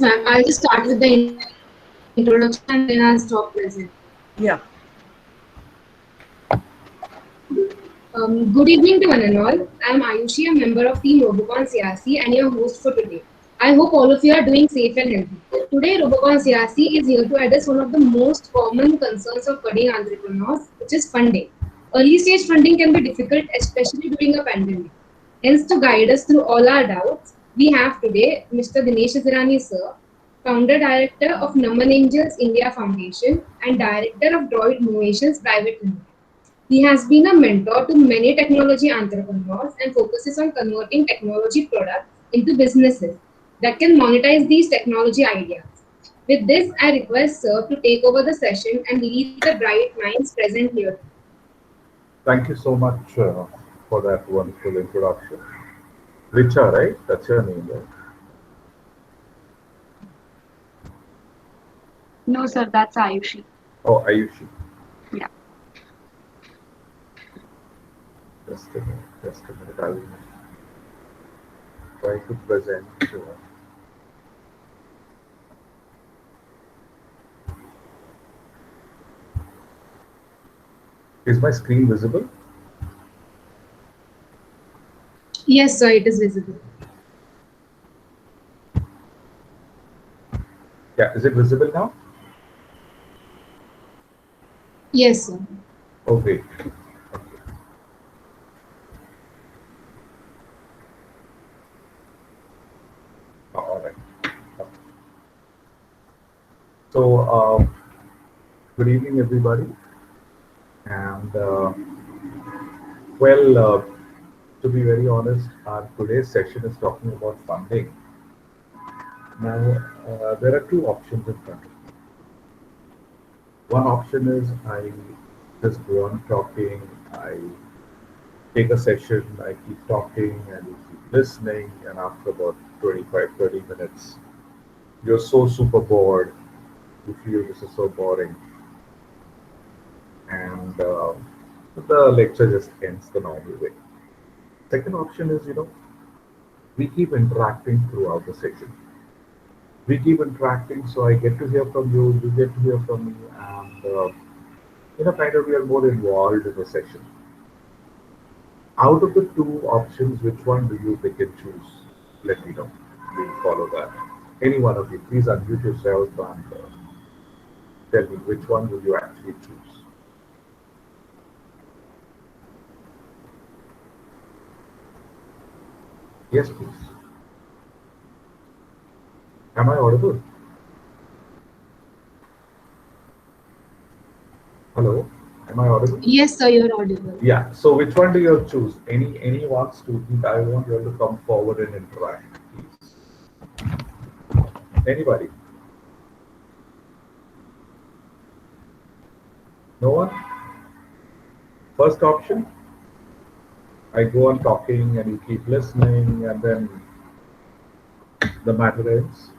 Yes, ma'am. I'll just start with the introduction and then I'll stop present. Yeah. Good evening to one and all. I am Ayushi, a member of Team Robocon CRC and your host for today. I hope all of you are doing safe and healthy. Today, Robocon CRC is here to address one of the most common concerns of budding entrepreneurs, which is funding. Early stage funding can be difficult, especially during a pandemic. Hence, to guide us through all our doubts, we have today Mr. Dinesh Azirani, sir, founder director of Naman Angels India Foundation and director of Droid Innovations Private Limited. He has been a mentor to many technology entrepreneurs and focuses on converting technology products into businesses that can monetize these technology ideas. With this, I request Sir to take over the session and lead the bright minds present here. Thank you so much for that wonderful introduction. Richa, right? That's your name, right? No, sir, that's Ayushi. Oh, Ayushi. Yeah. Just a minute. Just a minute. I will try to present. Is my screen visible? Yes, sir, it is visible. Yeah. Is it visible now? Yes, sir. Oh, wait. Oh, all right. Okay. So, good evening, everybody. And well, to be very honest, our today's session is talking about funding. Now, there are two options in front of me. One option is I just go on talking, I take a session, I keep talking and you keep listening, and after about 25, 30 minutes, you're so super bored, you feel this is so boring, and the lecture just ends the normal way. Second option is, we keep interacting throughout the session. We keep interacting, so I get to hear from you, you get to hear from me, and kind of we are more involved in the session. Out of the two options, which one do you pick and choose? Let me know. We'll follow that. Any one of you, please unmute yourself and tell me which one will you actually choose. Yes, please. Am I audible? Hello? Am I audible? Yes, sir, you're audible. Yeah. So which one do you choose? Any one student? I want you all to come forward and interact, please. Anybody? No one? First option? I go on talking and you keep listening and then the matter ends.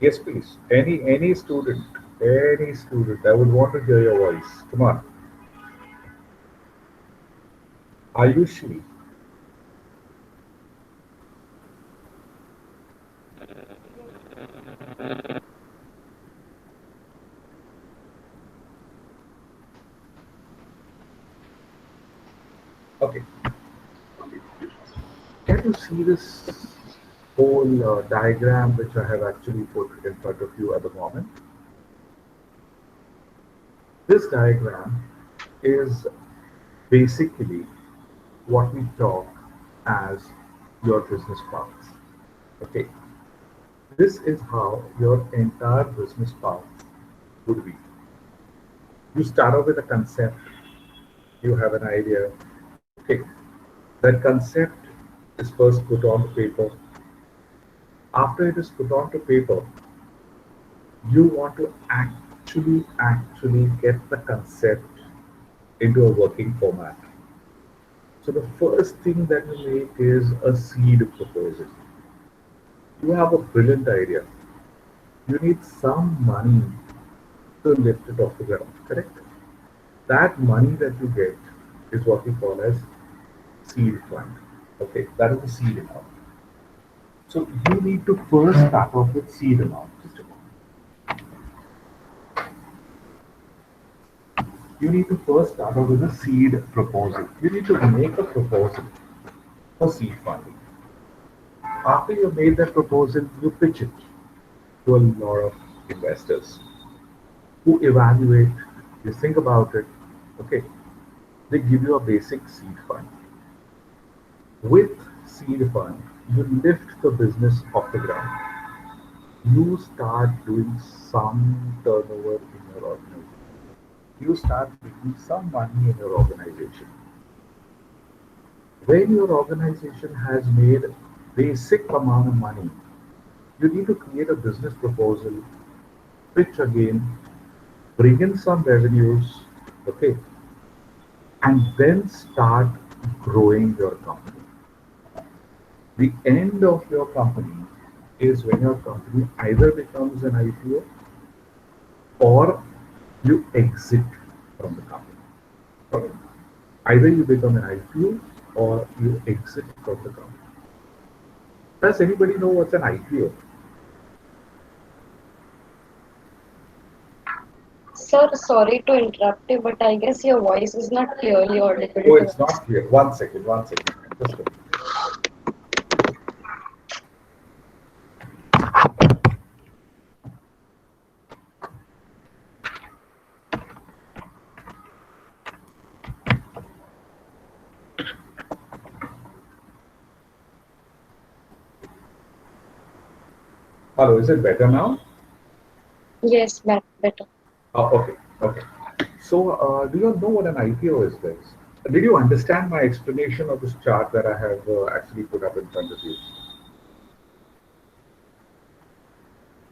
Yes, please. Any student, any student. I would want to hear your voice. Come on. Ayushi. Okay. Can you see this whole diagram which I have actually put in front of you at the moment? This diagram is basically what we talk as your business path. Okay, this is how your entire business path would be. You start off with a concept, you have an idea. Okay, that concept is first put on the paper. After it is put onto paper, you want to actually get the concept into a working format. So the first thing that you make is a seed proposal. You have a brilliant idea. You need some money to lift it off the ground, correct? That money that you get is what we call as seed fund. Okay, that is the seed amount. So you need to first start off with seed amount. Just a moment. You need to first start off with a seed proposal. You need to make a proposal for seed funding. After you made that proposal, you pitch it to a lot of investors who evaluate, you think about it, okay, they give you a basic seed fund. With seed fund, you lift the business off the ground. You start doing some turnover in your organization. You start making some money in your organization. When your organization has made basic amount of money, you need to create a business proposal, pitch again, bring in some revenues, okay, and then start growing your company. The end of your company is when your company either becomes an IPO or you exit from the company. Okay? Either you become an IPO or you exit from the company. Does anybody know what's an IPO? Sir, sorry to interrupt you, but I guess your voice is not clearly audible Oh, to it's us. not clear. One second, one second. Just a minute. Hello, is it better now? Yes, better. Okay, okay. So, do you know what an IPO is, guys? Did you understand my explanation of this chart that I have actually put up in front of you?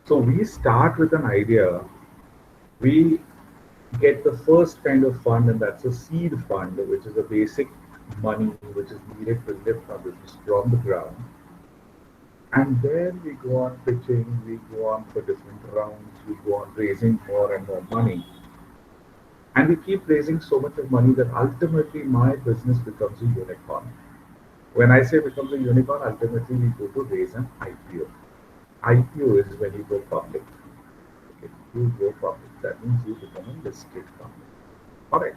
So, we start with an idea, we get the first kind of fund, and that's a seed fund, which is a basic money which is needed to lift our business from the ground. And then we go on pitching, we go on for different rounds, we go on raising more and more money. And we keep raising so much of money that ultimately my business becomes a unicorn. When I say becomes a unicorn, ultimately we go to raise an IPO. IPO is when you go public. Okay, you go public. That means you become a listed company. All right.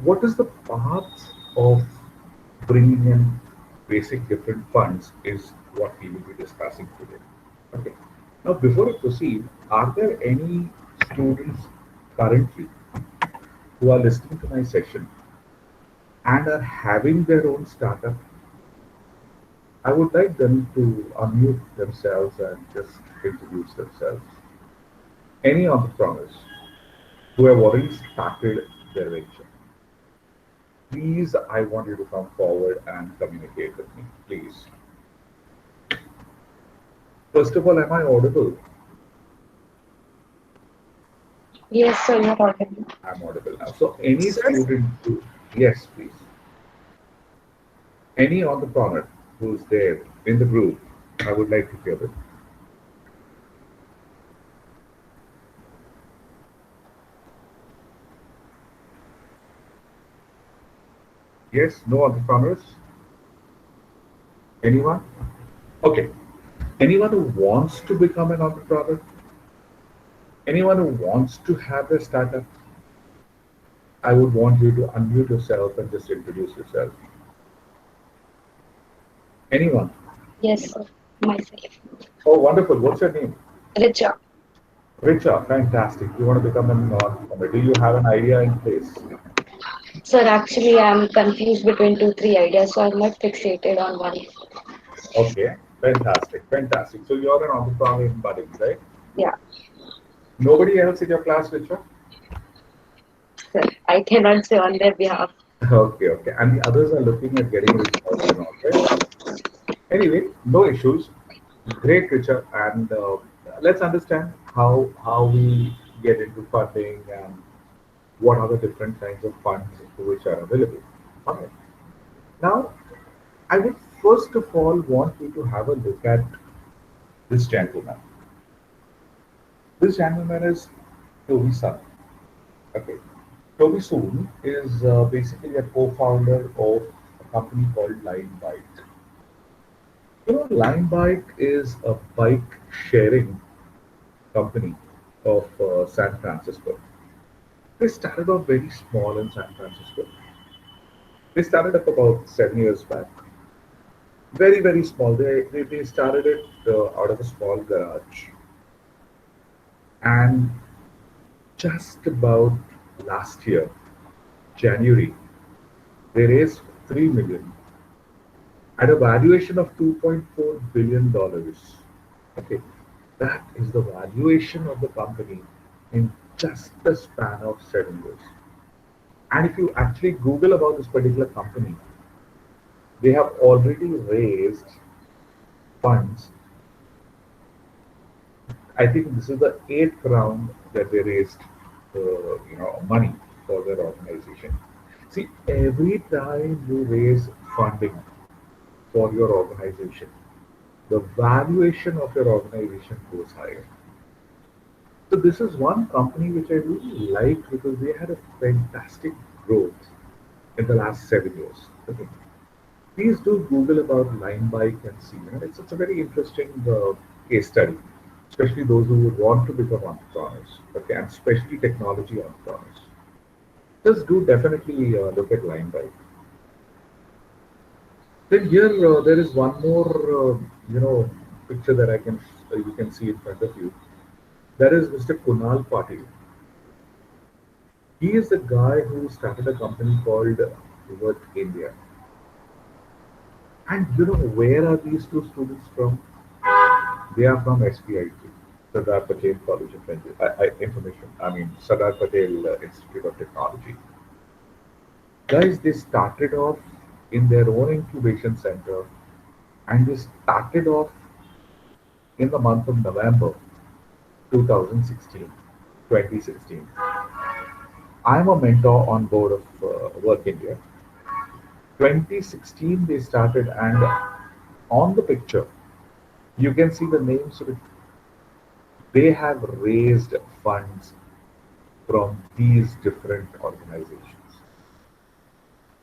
What is the path of bringing in basic different funds is what we will be discussing today. Okay. Now, before I proceed, are there any students currently who are listening to my session and are having their own startup? I would like them to unmute themselves and just introduce themselves. Any entrepreneurs who have already started their venture, please, I want you to come forward and communicate with me, please. First of all, am I audible? Yes, sir, you're audible. I'm audible now. So, any Sir, student who, yes, please. Any entrepreneur who's there in the group, I would like to hear it. Yes, no entrepreneurs? Anyone? Okay. Anyone who wants to become an entrepreneur? Anyone who wants to have a startup? I would want you to unmute yourself and just introduce yourself. Anyone? Yes, sir, myself. Oh, wonderful. What's your name? Richa. Richa, fantastic. You want to become an entrepreneur. Do you have an idea in place? Sir, actually, I'm confused between two, three ideas, so I'm not fixated on one. Okay, fantastic, fantastic. So you're an entrepreneur in budding, right? Yeah, Nobody else in your class, Richa? sir, I cannot say on their behalf. Okay, okay. And the others are looking at getting into jobs and all, right? Anyway, no issues. Great, Richa. And let's understand how we get into funding and what are the different kinds of funds which are available. All right. Now, I would first of all want you to have a look at this gentleman. This gentleman is Toby Sun. Okay. Toby Soon is basically a co-founder of a company called Line Byte. You know, Lime Bike is a bike sharing company of San Francisco. They started off very small in San Francisco. They started up about 7 years back. Very, very small. They started it out of a small garage. And just about last year, January, they raised 3 million at a valuation of $2.4 billion. Okay, that is the valuation of the company in just the span of 7 years. And if you actually Google about this particular company, they have already raised funds. I think this is the eighth round that they raised, money for their organization. See, every time you raise funding for your organization, the valuation of your organization goes higher. So this is one company which I really like because they had a fantastic growth in the last 7 years. Okay. Please do Google about Line Bike and see. It's a very interesting case study, especially those who would want to become entrepreneurs, okay, and especially technology entrepreneurs. Just do definitely look at Line Bike. Then here there is one more, picture that you can see in front of you. That is Mr. Kunal Patil. He is the guy who started a company called Work India. And you know where are these two students from? They are from SPIT, Sardar Patel College of Information. I mean Sardar Patel Institute of Technology. Guys, they started off in their own incubation center, and they started off in the month of November 2016, 2016. I'm a mentor on board of Work India. 2016 they started, and on the picture you can see the names. They have raised funds from these different organizations.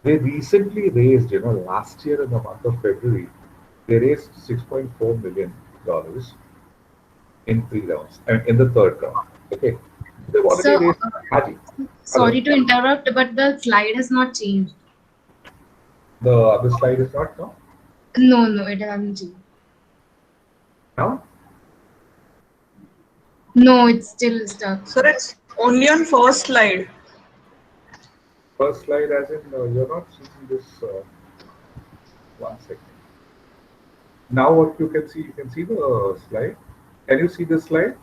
They recently raised, last year in the month of February, they raised $6.4 million in 3 rounds, and in the third round. Okay, they've already So, raised. Haji, hello. sorry to interrupt, but the slide has not changed. The other slide is not now. No, it hasn't changed. Now, No, it's still stuck. Sir, it's only on first slide. first slide, as in you're not seeing this. 1 second. Now, what you can see the slide. Can you see this slide?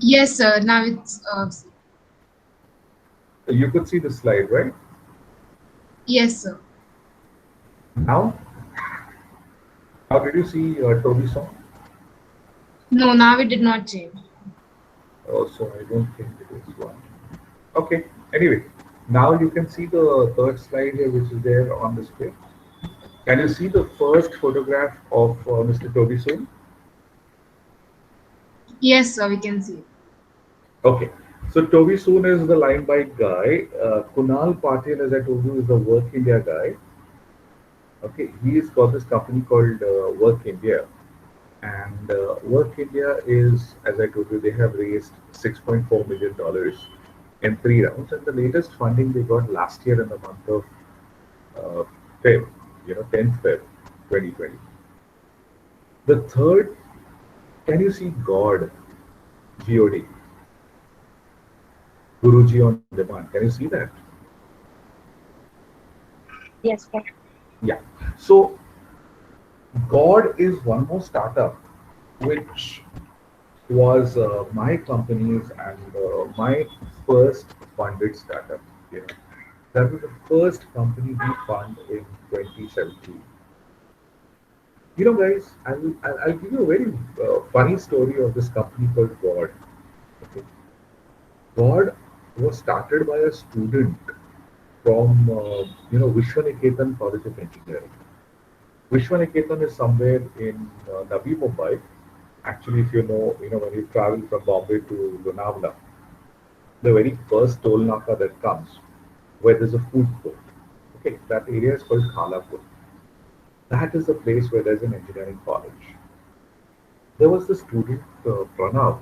Yes, sir. Now it's You could see the slide, right? yes, sir. Now, how did you see Toby song? No, now it did not change. So I don't think it is one. Okay. Anyway, now you can see the third slide here, which is there on display. Can you see the first photograph of Mr. Toby Soon? Yes, sir. We can see it. Okay. So Toby Soon is the Line Bike guy. Kunal Patil, as I told you, is the Work India guy. Okay, he's got this company called Work India, and Work India is, as I told you, they have raised $6.4 million in 3 rounds, and the latest funding they got last year in the month of Feb, 10th Feb, 2020. The third, can you see God, God, Guruji on demand? Can you see that? Yes, sir. Yeah. So God is one more startup which was my company's and my first funded startup. You know, that was the first company we fund in 2017. You know, guys, I'll give you a very funny story of this company called God. Okay. God was started by a student from Vishwaniketan College of Engineering. Vishwaniketan is somewhere in Navi Mumbai. Actually, if when you travel from Bombay to Lonavala, the very first toll naka that comes, where there's a food court. Okay, that area is called Khalapur. That is the place where there's an engineering college. There was the student Pranav,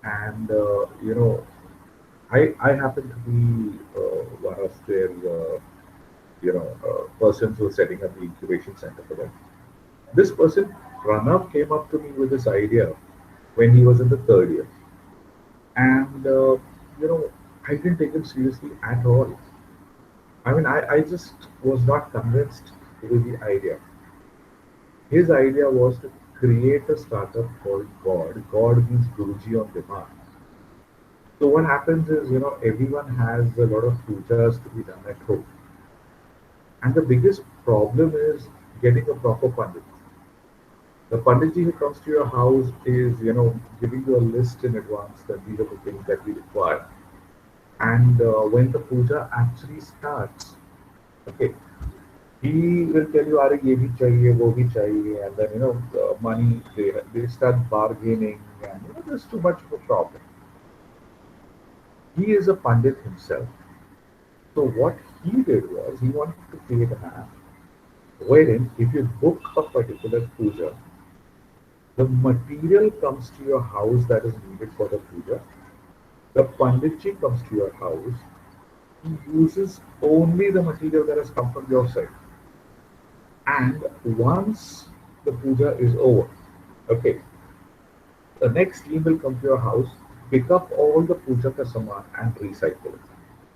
and I happen to be one of their persons who was setting up the incubation center for them. This person Pranav came up to me with this idea when he was in the third year, and I didn't take him seriously at all. I mean, I just was not convinced with the idea. His idea was to create a startup called God. God means Guruji on demand. So what happens is, everyone has a lot of pujas to be done at home. And the biggest problem is getting a proper pandit. The panditji who comes to your house is, giving you a list in advance that these are the things that we require. And when the puja actually starts, okay, he will tell you, "Are ye bhi chahiye, wo bhi chahiye," and then money they start bargaining, and there's too much of a problem. He is a pandit himself. So what he did was he wanted to create an app wherein if you book a particular puja, the material comes to your house that is needed for the puja. The panditji comes to your house. He uses only the material that has come from your side. And once the puja is over, okay, the next team will come to your house, pick up all the puja ka saman and recycle it.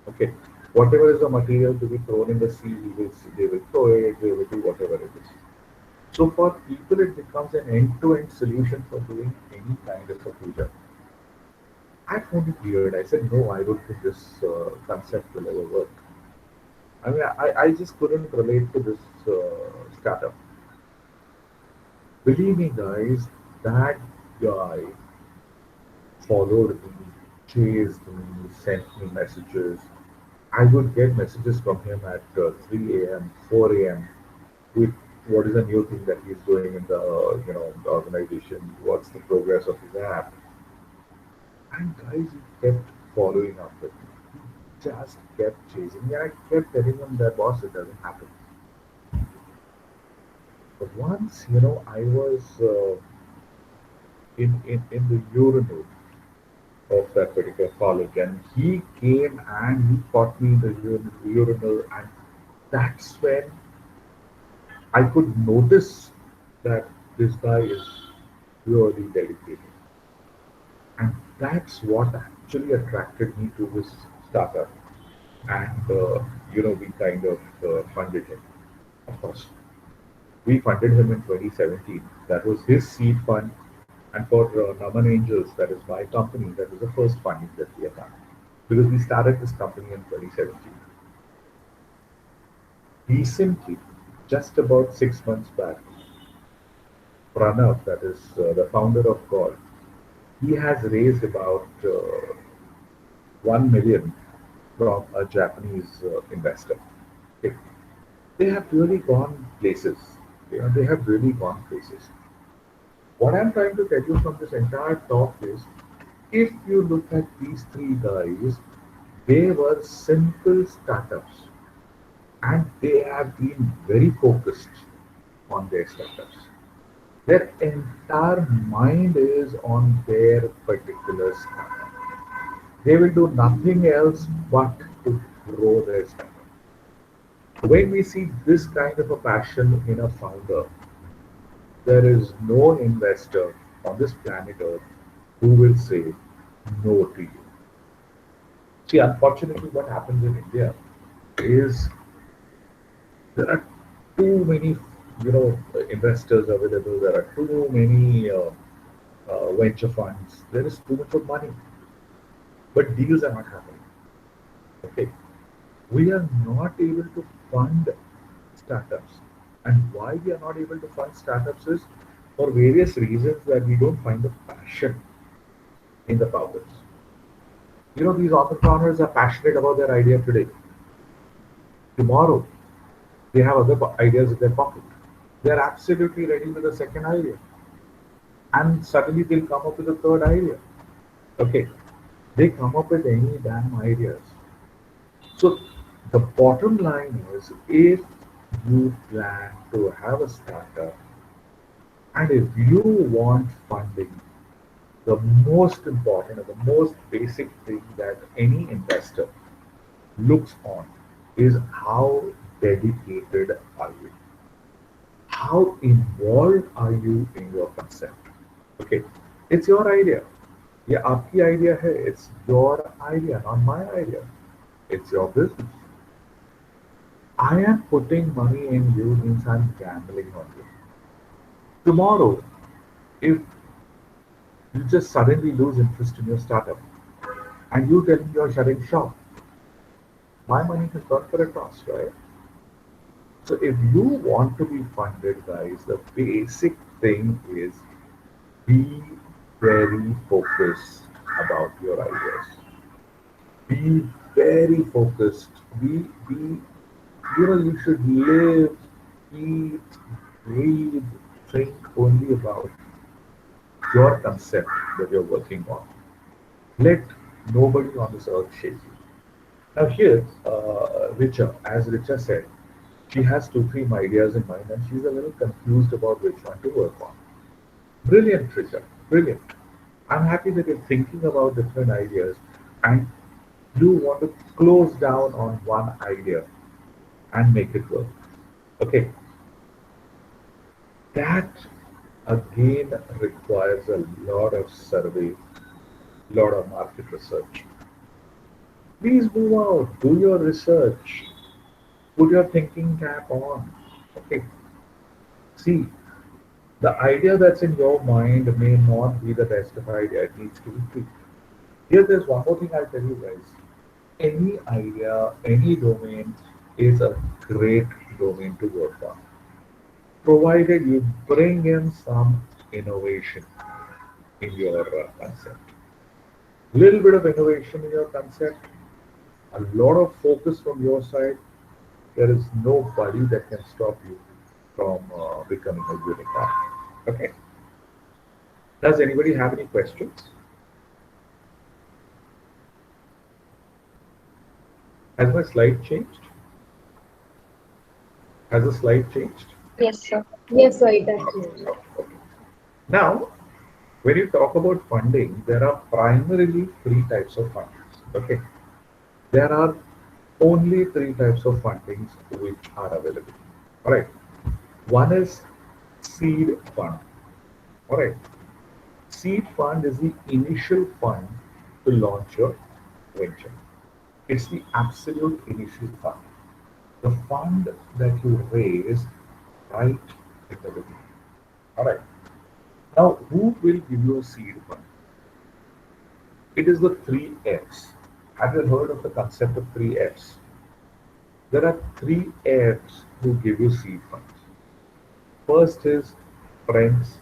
Okay, whatever is the material to be thrown in the sea, they will throw it, they will do whatever it is. So for people, it becomes an end-to-end solution for doing any kind of a puja. I found it weird. I said, no, I don't think this concept will ever work. I mean, I just couldn't relate to this startup. Believe me, guys, that guy followed me, chased me, sent me messages. I would get messages from him at 3 a.m., 4 a.m. with what is the new thing that he's doing in the organization, what's the progress of his app. And guys, he kept following up with me. He just kept chasing me. I kept telling him that, boss, it doesn't happen. But once, I was in the urinal of that particular college, and he came and he caught me in the urinal, and that's when I could notice that this guy is really dedicated. And that's what actually attracted me to this startup. And, we kind of funded him. Of course, we funded him in 2017. That was his seed fund. And for Naman Angels, that is my company, that was the first funding that we have done. Because we started this company in 2017. Recently, just about 6 months back, Pranav, that is the founder of God, he has raised about 1 million from a Japanese investor. Okay. They have really gone places. They have really gone places. What I'm trying to tell you from this entire talk is, if you look at these three guys, they were simple startups and they have been very focused on their startups. Their entire mind is on their particular startup. They will do nothing else but to grow their startup. When we see this kind of a passion in a founder, there is no investor on this planet Earth who will say no to you. See, unfortunately, what happens in India is there are too many, investors available. There are too many venture funds. There is too much of money, but deals are not happening. Okay, we are not able to fund startups, and why we are not able to fund startups is for various reasons that we don't find the passion in the founders. These entrepreneurs are passionate about their idea today. Tomorrow, they have other ideas in their pocket. They are absolutely ready with a second idea. And suddenly they'll come up with a third idea. Okay. They come up with any damn ideas. So the bottom line is, if you plan to have a startup, and if you want funding, the most important or the most basic thing that any investor looks on is how dedicated are you? How involved are you in your concept? Okay, it's your idea. ये आपकी idea है. It's your idea, not my idea. It's your business. I am putting money in you means I'm gambling on you. Tomorrow, if you just suddenly lose interest in your startup and you tell me you're shutting shop, my money has gone for a toss, right? So if you want to be funded, guys, the basic thing is be very focused about your ideas. Be very focused. You should live, eat, breathe, think only about your concept that you're working on. Let nobody on this earth shake you. Now here, Richa, as Richa said, she has 2, 3 ideas in mind and she's a little confused about which one to work on. Brilliant, Richa, brilliant. I'm happy that you're thinking about different ideas and you want to close down on one idea and make it work. Okay, that again requires a lot of survey, lot of market research. Please move out, do your research, put your thinking cap on. Okay, see, the idea that's in your mind may not be the best of idea, it needs to be tweaked. Here, there's one more thing I'll tell you guys. Any idea, any domain is a great domain to work on, provided you bring in some innovation in your concept. Little bit of innovation in your concept, a lot of focus from your side. There is nobody that can stop you from becoming a unicorn. Okay. Does anybody have any questions? Has my slide changed? Has the slide changed? Yes, sir. Yes, sir, it has changed. Okay. Now, when you talk about funding, there are primarily 3 types of fundings. Okay. There are only 3 types of fundings which are available. All right. One is seed fund. All right. Seed fund is the initial fund to launch your venture. It's the absolute initial fund. The fund that you raise right in the beginning. All right. Now, who will give you a seed fund? It is the 3Fs. Have you heard of the concept of 3Fs? There are 3Fs who give you seed funds. First is friends.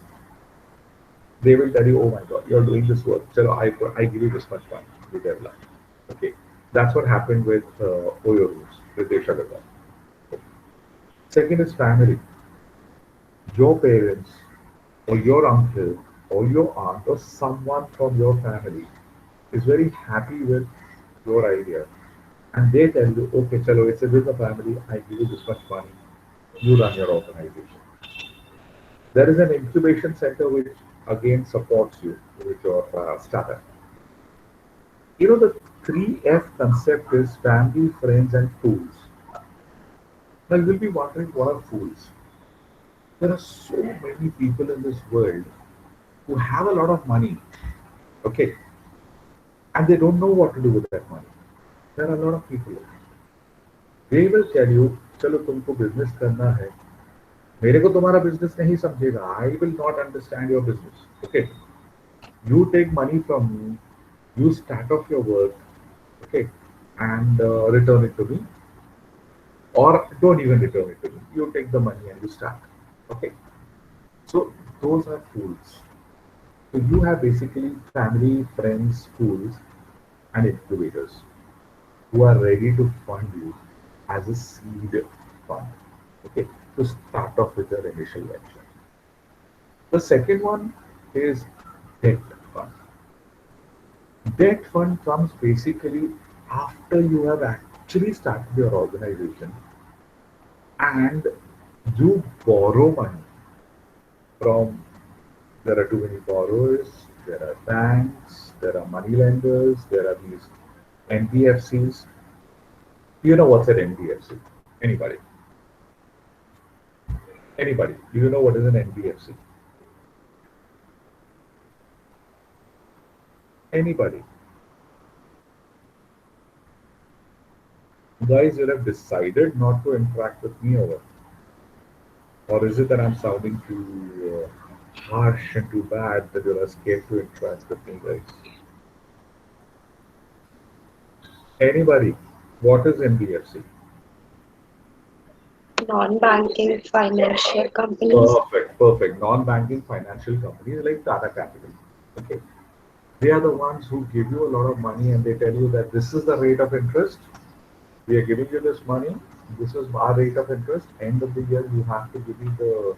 They will tell you, oh my God, you're doing this work. So I give you this much money to develop. Okay. That's what happened with Oyo Roots, Ritesh Agarwal. Okay. Second is family. Your parents or your uncle or your aunt or someone from your family is very happy with your idea and they tell you, okay, chalo, it's with the family, I give you this much money, you run your organization. There is an incubation center which again supports you with your startup. You know, the 3F concept is family, friends, and fools. Now you will be wondering what are fools? There are so many people in this world who have a lot of money, okay, and they don't know what to do with that money. There are a lot of people. They will tell you, चलो तुमको business करना है, मेरे को तुम्हारा business नहीं समझेगा. I will not understand your business. Okay, you take money from me, you start off your work, okay, and return it to me, or don't even return it to me. You take the money and you start. Okay, so those are fools. So you have basically family, friends, schools, and incubators who are ready to fund you as a seed fund. Okay, to start off with your initial venture. The second one is debt fund. Debt fund comes basically after you have actually started your organization and you borrow money from, there are too many borrowers, there are banks, there are money lenders, there are these NBFCs. You know what's an NBFC? Anybody? Anybody? Do you know what is an NBFC? Anybody? Guys, you have decided not to interact with me over. Or is it that I'm sounding too harsh and too bad that you're scared to interact with me, guys? Anybody? What is NBFC? Non-banking financial companies. Perfect, perfect. Non-banking financial companies like Tata Capital. Okay. They are the ones who give you a lot of money and they tell you that this is the rate of interest. We are giving you this money. This is our rate of interest. End of the year, you have to give me the,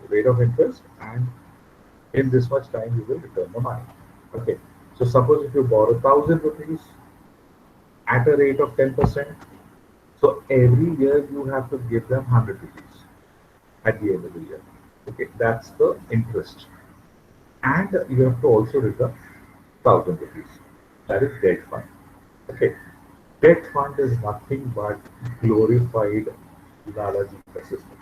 rate of interest, and in this much time, you will return the money. Okay. So suppose if you borrow 1,000 rupees at a rate of 10%, so every year you have to give them 100 rupees at the end of the year. Okay, that's the interest. And you have to also return 1,000 rupees. That is debt fund. Okay, debt fund is nothing but glorified Lalaji ka system.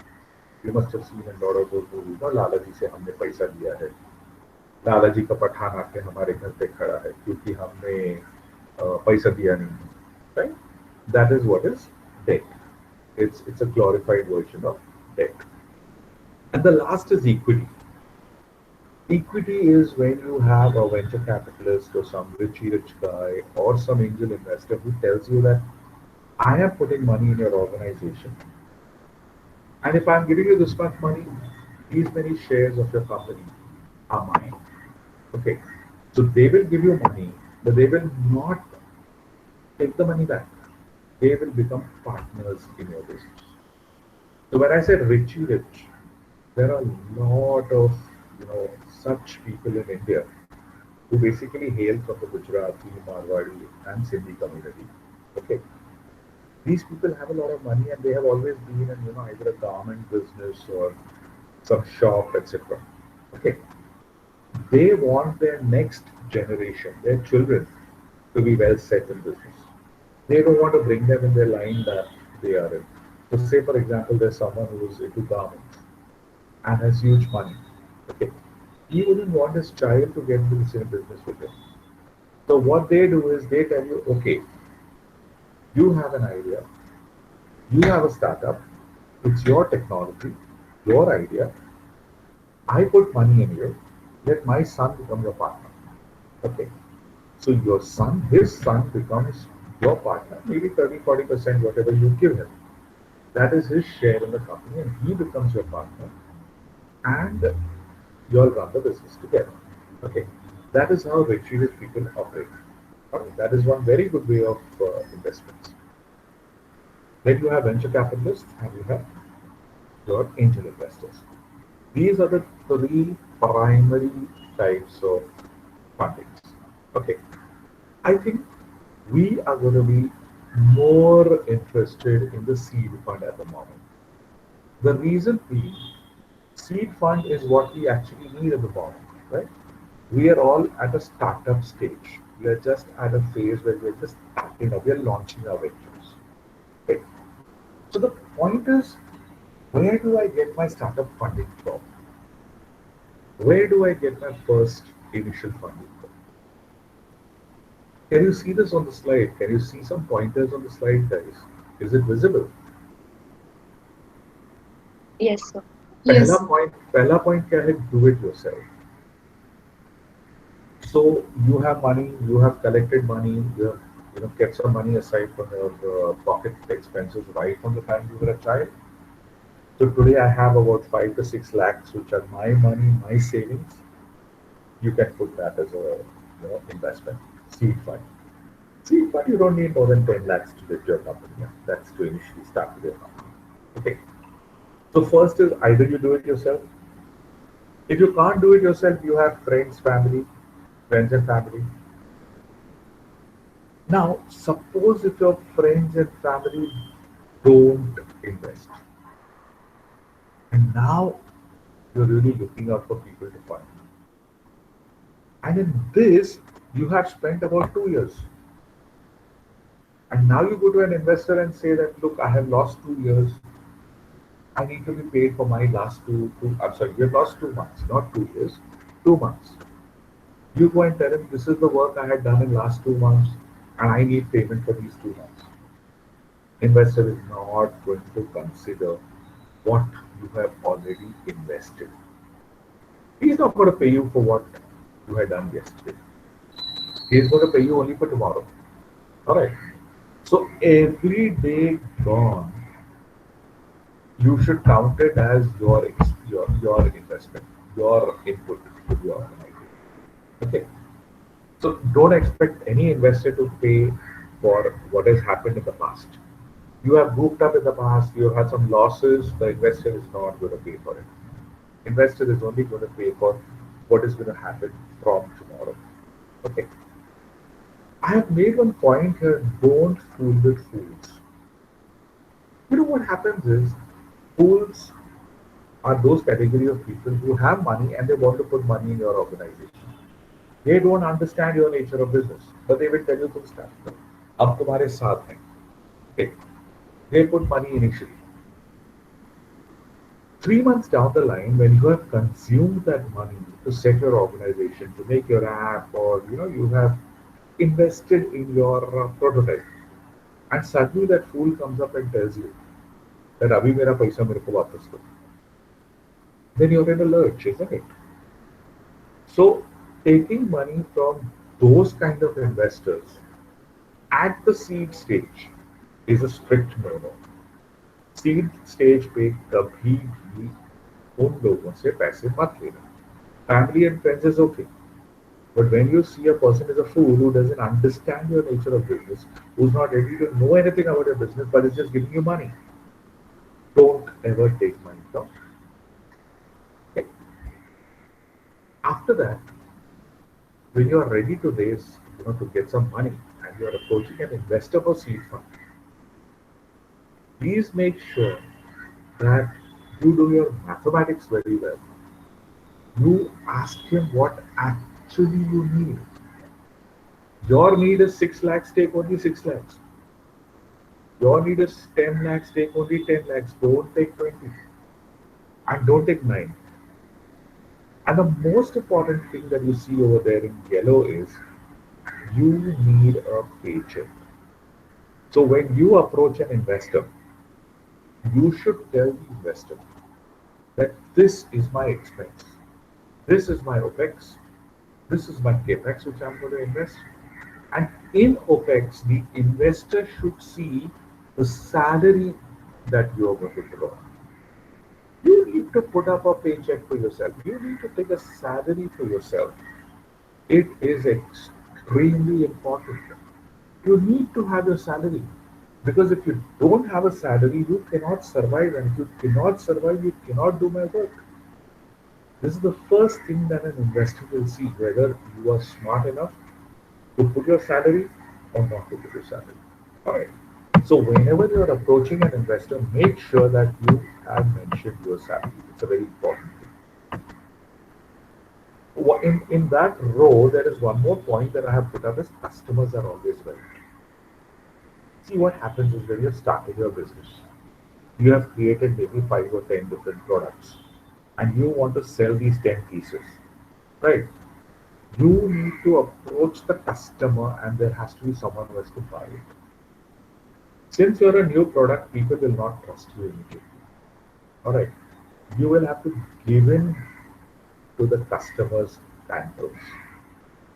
You must have seen a lot of those movies. No, Lalaji से हमने पैसा लिया है, लालाजी का पठान आके हमारे घर पे खड़ा है क्योंकि हमने पैसा दिया नहीं, right? That is what is debt. It's a glorified version of debt. And the last is equity. Equity is when you have a venture capitalist or some rich guy or some angel investor who tells you that I am putting money in your organization, and if I'm giving you this much money, these many shares of your company are mine. Okay, so they will give you money, but they will not take the money back. They will become partners in your business. So when I said rich, there are a lot of such people in India who basically hail from the Gujarati, Marwadi, and Sindhi community. Okay, these people have a lot of money and they have always been in either a garment business or some shop, etc. Okay, they want their next generation, their children, to be well set in business. They don't want to bring them in their line that they are in. So, say for example, there's someone who is into garments and has huge money. Okay, he wouldn't want his child to get into the same business with him. So, what they do is they tell you, okay, you have an idea, you have a startup, it's your technology, your idea. I put money in you, let my son become your partner. Okay. So your son, his son becomes your partner, maybe 30-40%, whatever you give him. That is his share in the company, and he becomes your partner, and you all run the business together. Okay, that is how rich people operate. Okay. That is one very good way of investments. Then you have venture capitalists and you have your angel investors. These are the three primary types of fundings. Okay, I think we are going to be more interested in the seed fund at the moment. The reason being, seed fund is what we actually need at the moment, right? We are all at a startup stage. We are just at a phase where we are just starting up, we are launching our ventures. Okay. So the point is, where do I get my startup funding from? Where do I get my first initial funding from? Can you see this on the slide? Can you see some pointers on the slide, guys? Is it visible? Yes, sir. Yes. पहला point क्या है? Do it yourself. So you have money, you have collected money, you have kept some money aside from your pocket expenses right from the time you were a child. So today I have about 5 to 6 lakhs, which are my money, my savings. You can put that as a investment. Seed fund. Seed fund, you don't need more than 10 lakhs to lift your company. That's to initially start with your company. Okay. So first is either you do it yourself. If you can't do it yourself, you have friends and family. Now, suppose if your friends and family don't invest. And now you're really looking out for people to fund. And in this, you have spent about 2 years. And now you go to an investor and say that, look, I have lost 2 years. I need to be paid for my last I'm sorry, you have lost 2 months, not 2 years, 2 months. You go and tell him, this is the work I had done in last 2 months and I need payment for these 2 months. Investor is not going to consider what you have already invested. He's not going to pay you for what you had done yesterday. He's going to pay you only for tomorrow. All right. So every day gone, you should count it as your investment, your input to the organization. Okay. So don't expect any investor to pay for what has happened in the past. You have goofed up in the past, you have had some losses, the investor is not going to pay for it. Investor is only going to pay for what is going to happen from tomorrow. Okay. I have made one point here, don't fool with fools. You know what happens is, fools are those category of people who have money and they want to put money in your organization. They don't understand your nature of business, but they will tell you to start. अब तुम्हारे साथ हैं. Okay. They put money initially. 3 months down the line, when you have consumed that money to set your organization, to make your app, or you have invested in your prototype, and suddenly that fool comes up and tells you that abhi mera paisa mere ko wapas do, then you're in a lurch, isn't it? So taking money from those kind of investors at the seed stage is a strict no-no. Seed stage पे कभी भी उन लोगों से पैसे मत लेना. Family and friends is okay, but when you see a person is a fool who doesn't understand your nature of business, who's not ready to know anything about your business, but is just giving you money, don't ever take money from. Okay. After that, when you are ready to raise, to get some money, and you are approaching an investor for seed fund, please make sure that you do your mathematics very well. You ask him what actually you need. Your need is 6 lakhs, take only 6 lakhs. Your need is 10 lakhs, take only 10 lakhs. Don't take 20. And don't take 9. And the most important thing that you see over there in yellow is you need a paycheck. So when you approach an investor, you should tell the investor that this is my expense, this is my OPEX, this is my CAPEX which I'm going to invest. And in OPEX, the investor should see the salary that you are going to draw. You need to put up a paycheck for yourself. You need to take a salary for yourself. It is extremely important. You need to have your salary. Because if you don't have a salary, you cannot survive. And if you cannot survive, you cannot do my work. This is the first thing that an investor will see, whether you are smart enough to put your salary or not to put your salary. All right. So whenever you are approaching an investor, make sure that you have mentioned your salary. It's a very important thing. In that row, there is one more point that I have put up is customers are always right. See, what happens is when you started your business, you have created maybe 5 or 10 different products and you want to sell these 10 pieces, right? You need to approach the customer and there has to be someone who has to buy it. Since you're a new product, people will not trust you immediately. All right. You will have to give in to the customer's tantrums.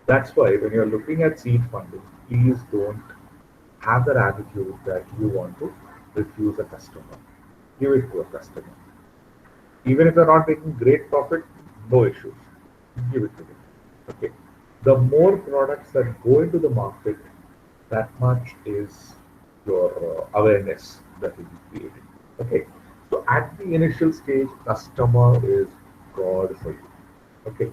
That's why when you're looking at seed funding, please don't have that attitude that you want to refuse a customer. Give it to a customer. Even if they're not making great profit, no issues. Give it to them. Okay. The more products that go into the market, that much is your awareness that will be created. Okay. So at the initial stage, customer is God for you. Okay.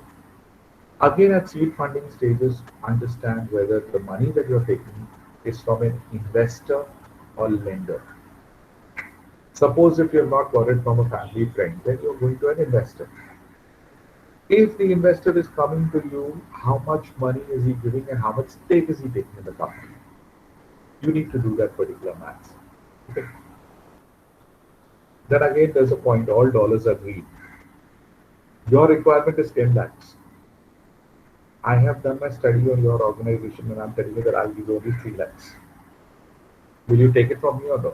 Again, at seed funding stages, understand whether the money that you're taking is from an investor or lender. Suppose if you're not got it from a family friend, then you're going to an investor. If the investor is coming to you, how much money is he giving and how much stake is he taking in the company? You need to do that particular maths. Okay. Then again, there's a point, all dollars are green. Your requirement is 10 lakhs. I have done my study on your organization and I'm telling you that I'll give you only 3 lakhs. Will you take it from me or no?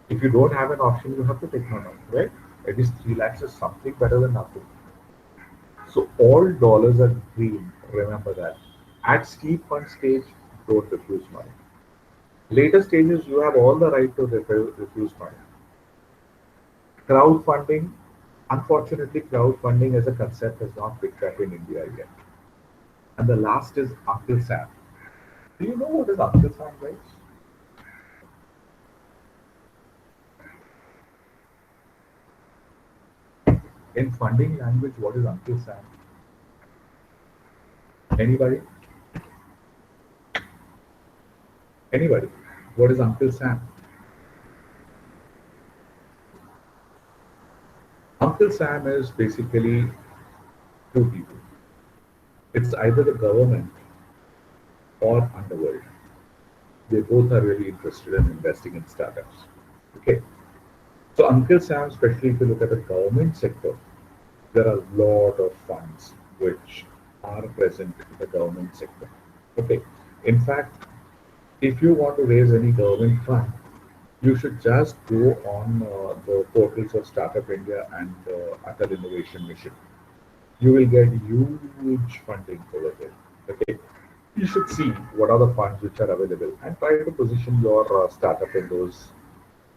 If you don't have an option, you have to take my money, right? At least 3 lakhs is something better than nothing. So all dollars are green, remember that. At steep fund stage, don't refuse money. Later stages, you have all the right to refuse money. Crowdfunding, unfortunately, crowdfunding as a concept has not picked up in India yet. And the last is Uncle Sam. Do you know what is Uncle Sam, guys? In funding language, what is Uncle Sam? Anybody? Anybody? What is Uncle Sam? Uncle Sam is basically two people. It's either the government or underworld. They both are really interested in investing in startups. Okay. So Uncle Sam, especially if you look at the government sector, there are a lot of funds which are present in the government sector. Okay. In fact, if you want to raise any government fund, you should just go on the portals of Startup India and Atal Innovation Mission. You will get huge funding over there. Okay. You should see what are the funds which are available and try to position your startup in those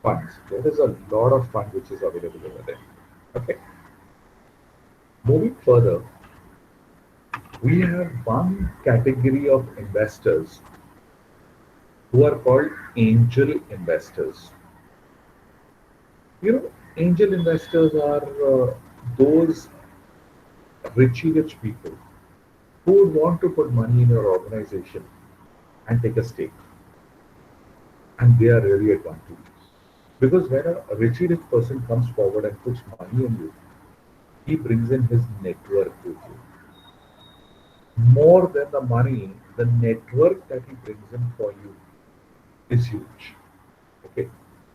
funds. There is a lot of fund which is available over there. Okay. Moving further, we have one category of investors who are called angel investors. You know, angel investors are those rich people who would want to put money in your organization and take a stake. And they are really advantageous. Because when a rich person comes forward and puts money in you, he brings in his network with you. More than the money, the network that he brings in for you is huge. Okay.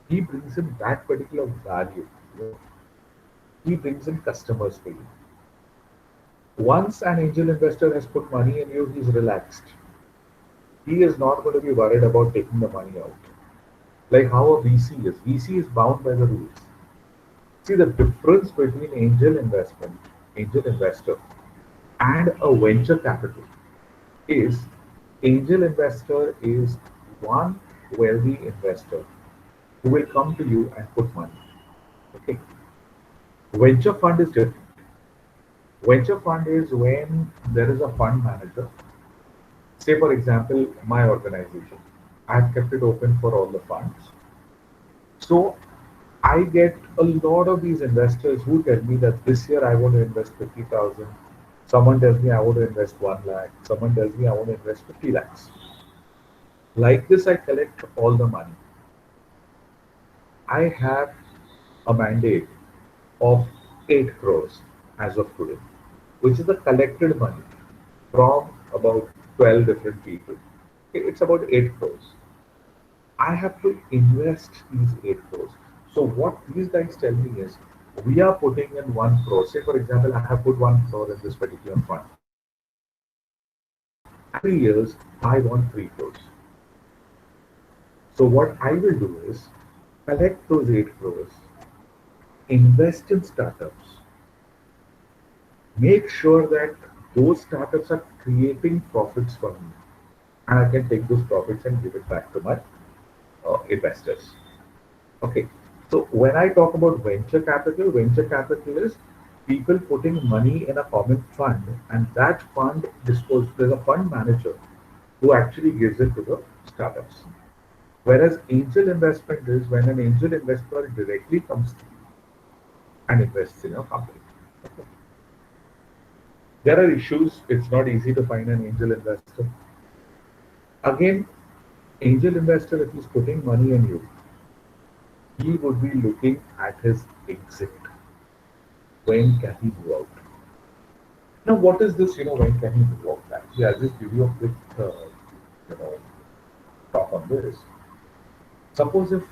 He brings in that particular value. You know. He brings in customers for you. Once an angel investor has put money in you, he's relaxed. He is not going to be worried about taking the money out. Like how a VC is. VC is bound by the rules. See, the difference between angel investment, angel investor, and a venture capital is angel investor is one wealthy investor who will come to you and put money. Okay. Venture fund is different. Venture fund is when there is a fund manager. Say, for example, my organization. I've kept it open for all the funds. So I get a lot of these investors who tell me that this year I want to invest 50,000. Someone tells me I want to invest 1 lakh. Someone tells me I want to invest 50 lakhs. Like this, I collect all the money. I have a mandate of 8 crores as of today, which is the collected money from about 12 different people. It's about 8 crores. I have to invest these 8 crores. So what these guys tell me is, we are putting in 1 crore. Say for example, I have put 1 crore in this particular fund. 3 years, I want 3 crores. So what I will do is collect those 8 crores, invest in startups, make sure that those startups are creating profits for me, and I can take those profits and give it back to my investors. Okay. So when I talk about venture capital is people putting money in a common fund, and that fund disposes. There's a fund manager who actually gives it to the startups. Whereas angel investment is when an angel investor directly comes to you and invests in your company. There are issues. It's not easy to find an angel investor. Again, angel investor, if he's putting money in you, he would be looking at his exit. When can he move out? Now, what is this? When can he move out? Actually, I'll just give you a quick, you know, talk on this. Suppose if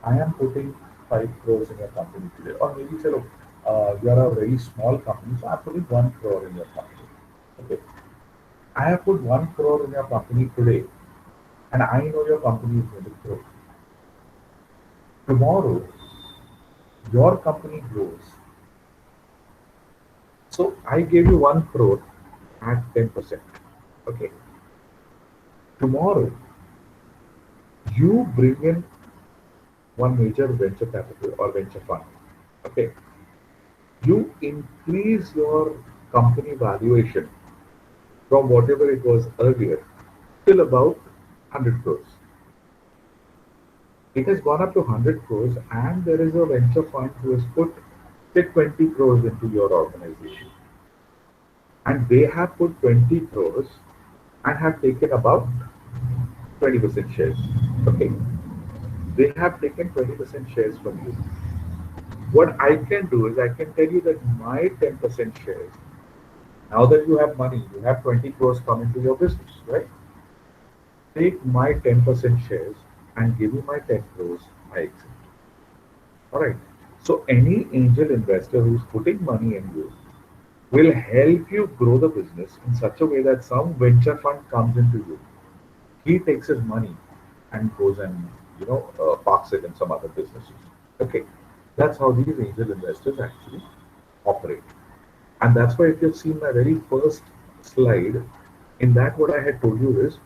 I am putting 5 crores in your company today, or maybe say, look, you are a very small company, so I'm putting 1 crore in your company. Okay, I have put 1 crore in your company today, and I know your company is going to grow. Tomorrow, your company grows. So I gave you 1 crore at 10%. Okay. Tomorrow, you bring in one major venture capital or venture fund. Okay. You increase your company valuation from whatever it was earlier till about 100 crores. It has gone up to 100 crores, and there is a venture fund who has put say 20 crores into your organization, and they have put 20 crores and have taken about 20% shares. Okay, they have taken 20% shares from you. What I can do is I can tell you that my 10% shares, now that you have money, you have 20 crores coming to your business, right? Take my 10% shares and give me my 10 crores, I exit. All right. So any angel investor who's putting money in you will help you grow the business in such a way that some venture fund comes into you. He takes his money and goes and parks it in some other businesses. Okay, that's how these angel investors actually operate, and that's why if you've seen my very first slide, in that what I had told you is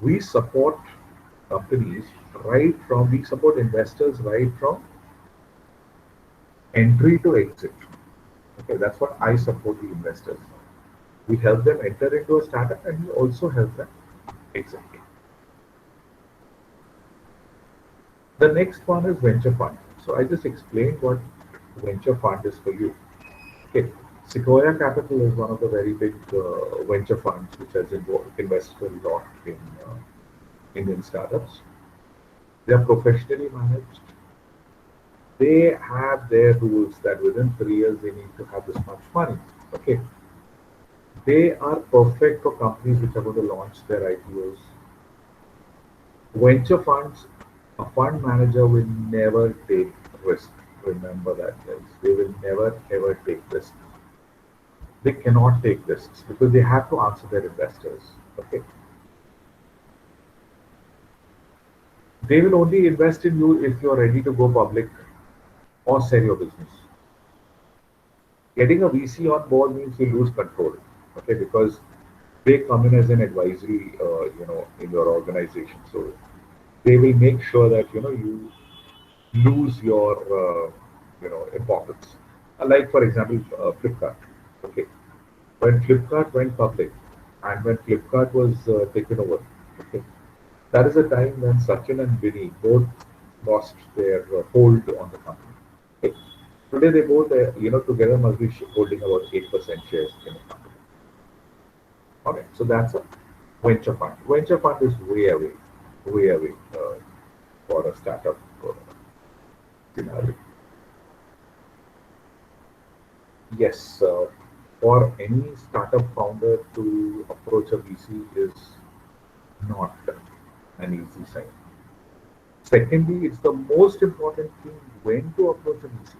we support companies we support investors right from entry to exit. Okay, that's what I support the investors. We help them enter into a startup and we also help them exit. The next one is venture fund. So I just explained what venture fund is for you. Okay, Sequoia Capital is one of the very big venture funds which has invested a lot in Indian startups. They are professionally managed. They have their rules that within 3 years they need to have this much money. Okay, they are perfect for companies which are going to launch their IPOs. Venture funds, a fund manager will never take risk. Remember that, guys. They will never ever take risks. They cannot take risks because they have to answer their investors. Okay. They will only invest in you if you are ready to go public or sell your business. Getting a VC on board means you lose control. Okay, because they come in as an advisory, in your organization. So they will make sure that you lose your importance. Like for example, Flipkart. Okay, when Flipkart went public and when Flipkart was taken over, okay, that is a time when Sachin and Vinny both lost their hold on the company. Okay. Today they both, together must be holding about 8% shares in the company. Okay, so that's a venture fund. Venture fund is way away for a startup scenario. Yes, for any startup founder to approach a VC is not an easy sign. Secondly, it's the most important thing when to approach a VC.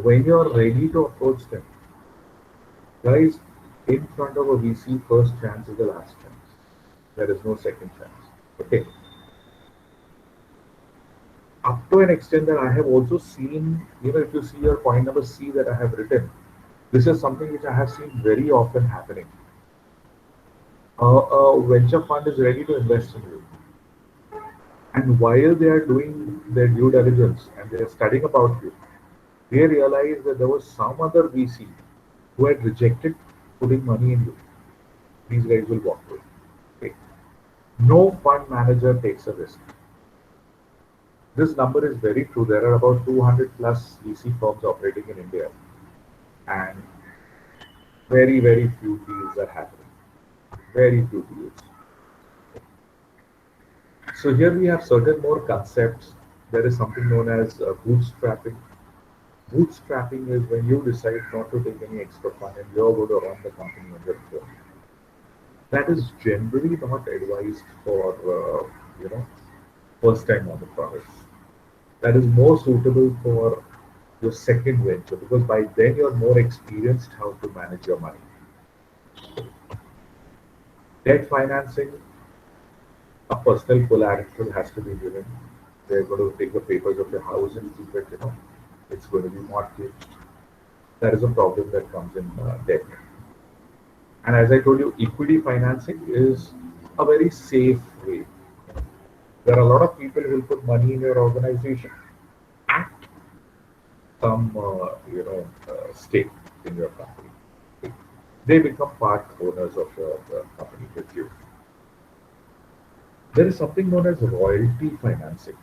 When you are ready to approach them, guys, in front of a VC, first chance is the last chance. There is no second chance. Okay. Up to an extent that I have also seen, if you see your point number C that I have written, this is something which I have seen very often happening. A venture fund is ready to invest in you. And while they are doing their due diligence and they are studying about you, they realize that there was some other VC who had rejected putting money in you. These guys will walk away. Okay. No fund manager takes a risk. This number is very true. There are about 200 plus VC firms operating in India, and very, very few deals are happening. Very few deals. So here we have certain more concepts there is something known as bootstrapping. Bootstrapping is when you decide not to take any extra fund and you're going to run the company on your own. That is generally not advised for first time entrepreneurs. That is more suitable for your second venture because by then you're more experienced how to manage your money. Debt financing, a personal collateral has to be given. They're going to take the papers of your house and keep it, it's going to be mortgaged. That is a problem that comes in debt. And as I told you, equity financing is a very safe way. There are a lot of people who will put money in your organization at some, stake in your company. They become part owners of your company with you. There is something known as royalty financing.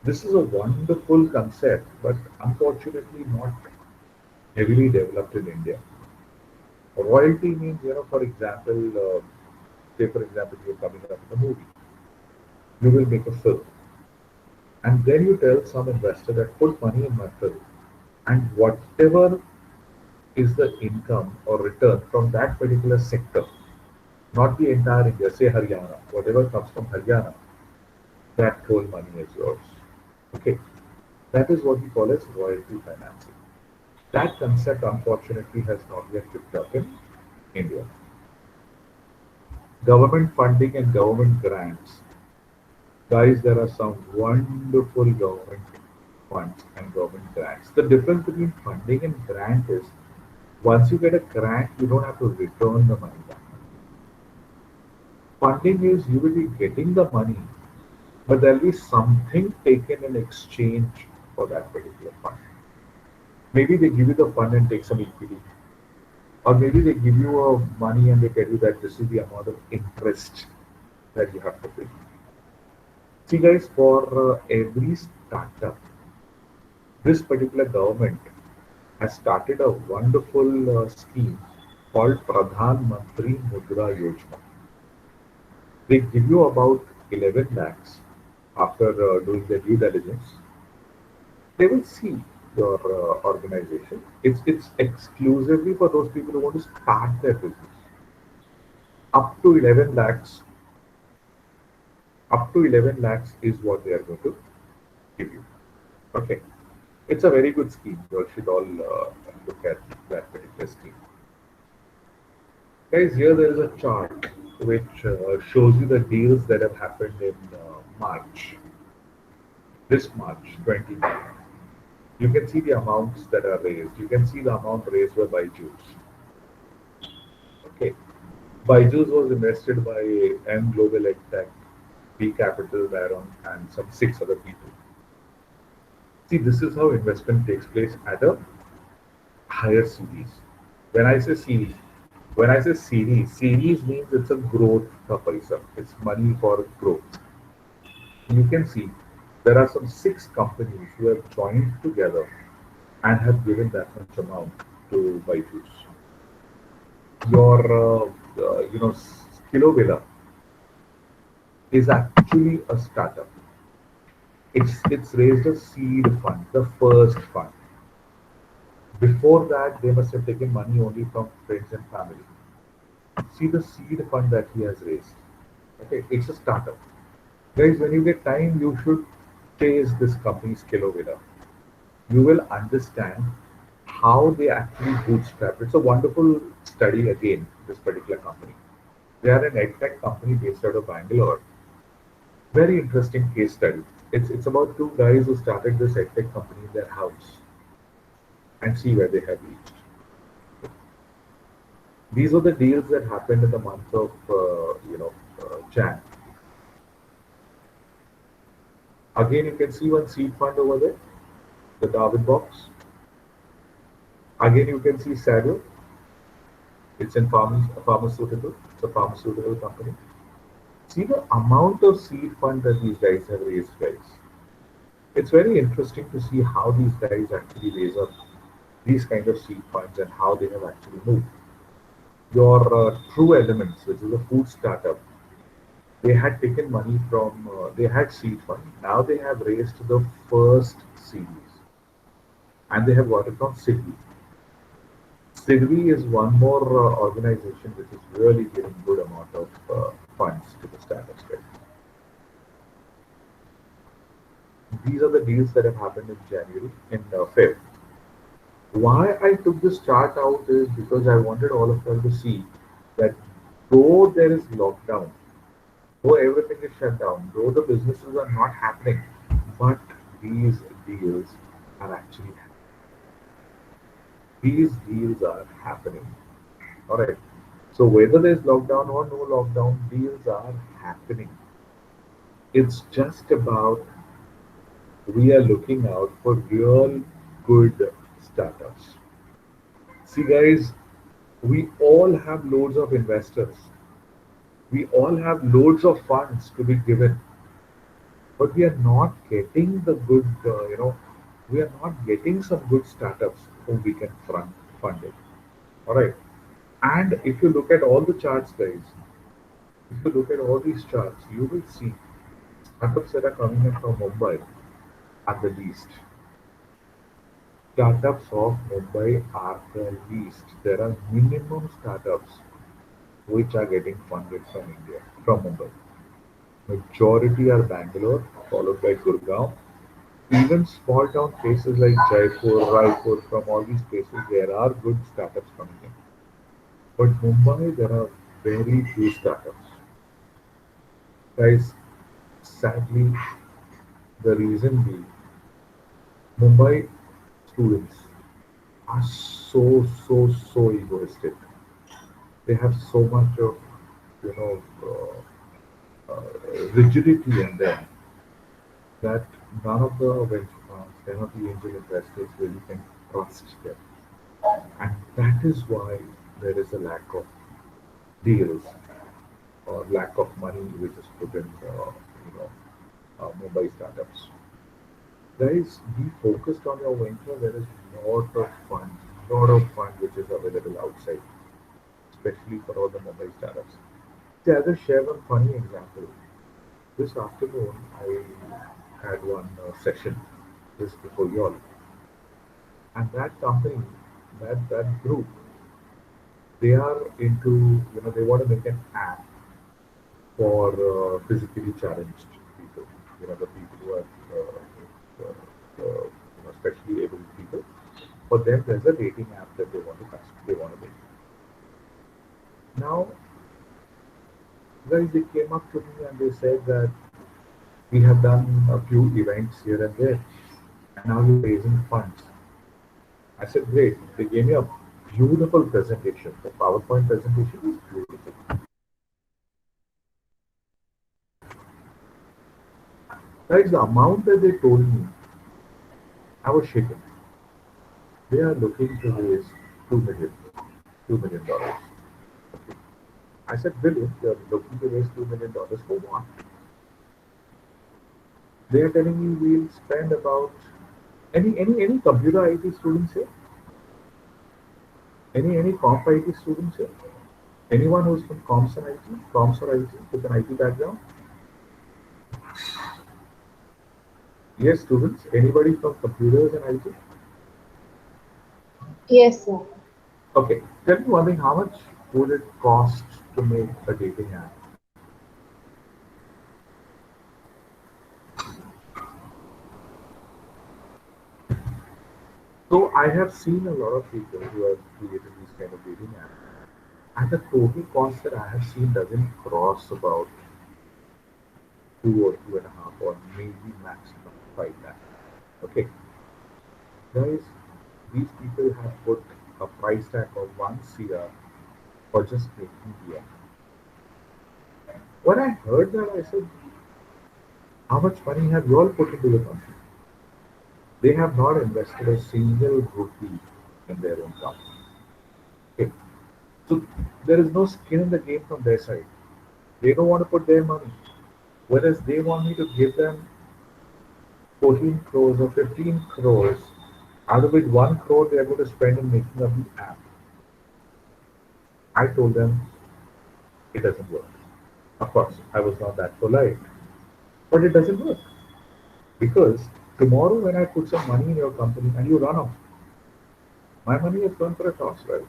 This is a wonderful concept, but unfortunately not heavily developed in India. Royalty means, for example, say for example, you're coming up with a movie. You will make a film. And then you tell some investor that put money in my film. And whatever is the income or return from that particular sector, not the entire India, say Haryana, whatever comes from Haryana, that whole money is yours. Okay. That is what we call as royalty financing. That concept, unfortunately, has not yet picked up in India. Government funding and government grants. Guys, there are some wonderful government funds and government grants. The difference between funding and grant is once you get a grant, you don't have to return the money back. Funding is you will be getting the money, but there will be something taken in exchange for that particular fund. Maybe they give you the fund and take some equity. Or maybe they give you money and they tell you that this is the amount of interest that you have to pay. See guys, for every startup, this particular government has started a wonderful scheme called Pradhan Mantri Mudra Yojana. They give you about 11 lakhs after doing their due diligence. They will see your organization. It's exclusively for those people who want to start their business. Up to 11 lakhs. Up to 11 lakhs is what they are going to give you. Okay. It's a very good scheme. You should all look at that particular scheme. Guys, here there is a chart which shows you the deals that have happened in March. This March 20. You can see the amounts that are raised. You can see the amount raised by Byju's. Okay. Byju's was invested by M Global EdTech, B Capital, Baron, and some 6 other people. See, this is how investment takes place at a higher series. When I say series, series means it's a growth paisa. It's money for growth. You can see there are some 6 companies who have joined together and have given that much amount to Byju's. Your, Kilovilla is actually a startup. It's raised a seed fund, the first fund. Before that, they must have taken money only from friends and family. See the seed fund that he has raised. Okay, it's a startup. Guys, when you get time, you should chase this company's Kilovilla. You will understand how they actually bootstrap. It's a wonderful study again, this particular company. They are an edtech company based out of Bangalore. Very interesting case study. It's about 2 guys who started this edtech company in their house and see where they have reached. These are the deals that happened in the month of Jan. Again, you can see one seed fund over there, the Darwin box. Again, you can see Saddle. It's in pharmaceutical. It's a pharmaceutical company. See the amount of seed fund that these guys have raised, guys. It's very interesting to see how these guys actually raise up these kind of seed funds and how they have actually moved. Your True Elements, which is a food startup, They had taken money from, they had seed fund. Now they have raised the first series and they have got it from Sidvi. Sidvi is one more organization which is really giving good amount of funds to the startups. Right? These are the deals that have happened in January, in Feb. Why I took this chart out is because I wanted all of you to see that though there is lockdown, though everything is shut down, though the businesses are not happening, but these deals are actually happening. These deals are happening. All right. So whether there's lockdown or no lockdown, deals are happening. It's just about we are looking out for real good startups. See, guys, we all have loads of investors. We all have loads of funds to be given, but we are not getting the good, we are not getting some good startups whom we can fund it. All right. And if you look at all the charts, guys, if you look at all these charts, you will see startups that are coming in from Mumbai are the least. Startups of Mumbai are the least. There are minimum startups which are getting funded from India, from Mumbai. Majority are Bangalore, followed by Gurgaon. Even small town places like Jaipur, Raipur, from all these places, there are good startups coming in. But Mumbai, there are very few startups. Guys, sadly, the reason being, Mumbai students are so egoistic. They have so much of, you know, rigidity in them that none of the venture funds, none of the angel investors really can trust them. And that is why there is a lack of deals or lack of money which is put in, Mumbai startups. Guys, be focused on your venture. There is lot of fund which is available outside, especially for all the Mumbai startups. See, I'll just share one funny example. This afternoon, I had one session just before y'all, and that company, that group, they are into, they want to make an app for physically challenged people. The people who are, especially able people. For them, there's a dating app that they want to make. Now, guys, they came up to me and they said that we have done a few events here and there, and now we're raising funds. I said, great. They gave me a beautiful presentation. The PowerPoint presentation is beautiful. Guys, the amount that they told me, I was shaken. They are looking to raise $2 million. Okay. I said, brilliant. They are looking to raise $2 million for what? They are telling me we'll spend about any computer IT students here? Any comp IT students here? Anyone who's from comms or IT, with an IT background? Yes, students. Anybody from computers and IT? Yes, sir. Okay. Tell me one thing. How much would it cost to make a dating app? So I have seen a lot of people who have created these kind of dating apps, and the total cost that I have seen doesn't cross about 2 or 2.5 or maybe maximum 5 lakhs. Okay, guys, these people have put a price tag of 1 CR for just making the app. When I heard that, I said, how much money have you all put into the company? They have not invested a single rupee in their own company. Okay. So there is no skin in the game from their side. They don't want to put their money. Whereas they want me to give them 14 crores or 15 crores, out of which 1 crore they are going to spend in making up the app. I told them it doesn't work. Of course, I was not that polite, but it doesn't work because tomorrow when I put some money in your company and you run off, my money is gone for a toss, right?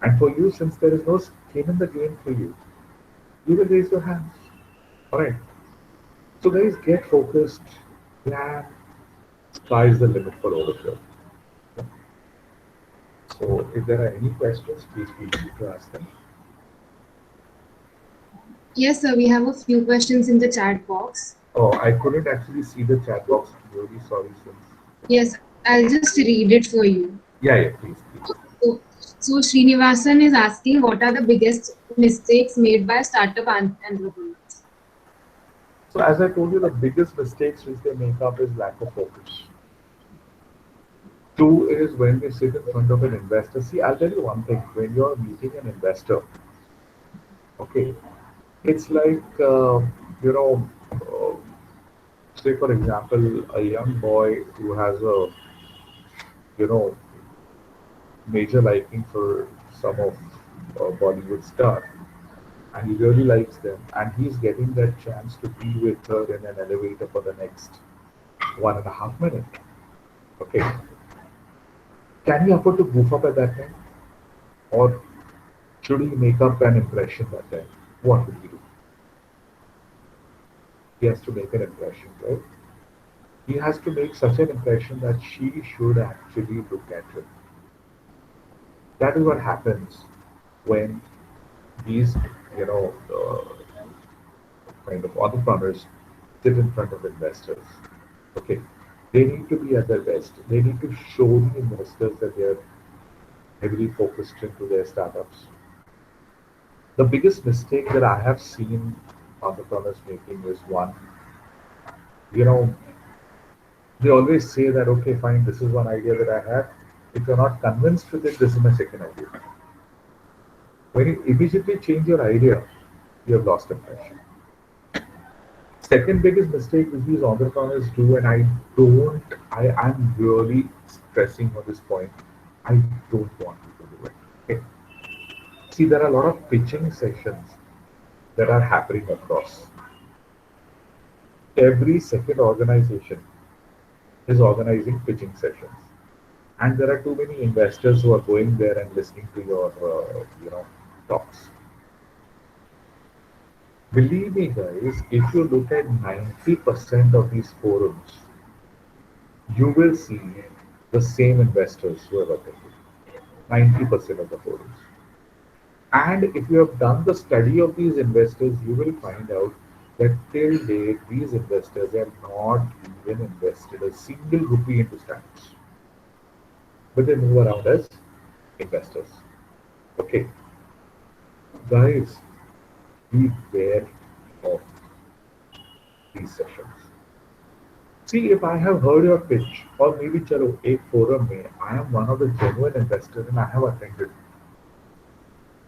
And for you, since there is no skin in the game for you, you will raise your hands. All right. So guys, get focused, plan, sky's the limit for all of you. So if there are any questions, please feel free to ask them. Yes, sir, we have a few questions in the chat box. Oh, I couldn't actually see the chat box. I'm really sorry, since. Yes, I'll just read it for you. Yeah, please, please. So Srinivasan is asking, what are the biggest mistakes made by startup entrepreneurs? So as I told you, the biggest mistakes which they make up is lack of focus. Two is when they sit in front of an investor. See, I'll tell you one thing. When you're meeting an investor, okay, it's like, you know, uh, say for example, a young boy who has a, you know, major liking for some of Bollywood star, and he really likes them, and he's getting that chance to be with her in an elevator for the next 1.5 minutes. Okay, can he afford to goof up at that time, or should he make up an impression that time? What would he do? He has to make an impression, right? He has to make such an impression that she should actually look at him. That is what happens when these, you know, kind of entrepreneurs sit in front of investors. Okay, they need to be at their best. They need to show the investors that they are heavily focused into their startups. The biggest mistake that I have seen entrepreneurs making is one, you know, they always say that, okay, fine, this is one idea that I have. If you're not convinced with it, this is my second idea. When you immediately change your idea, you have lost impression. Second biggest mistake which these entrepreneurs do, and I'm really stressing on this point, I don't want you to do it. Okay. See, there are a lot of pitching sessions that are happening across. Every second organization is organizing pitching sessions, and there are too many investors who are going there and listening to your, talks. Believe me, guys, if you look at 90% of these forums, you will see the same investors who have attended. 90% of the forums. And if you have done the study of these investors, you will find out that till date, these investors have not even invested a single rupee into startups. But they move around as investors. Okay. Guys, beware of these sessions. See, if I have heard your pitch, or maybe chalo, a forum mein, I am one of the genuine investors and I have attended.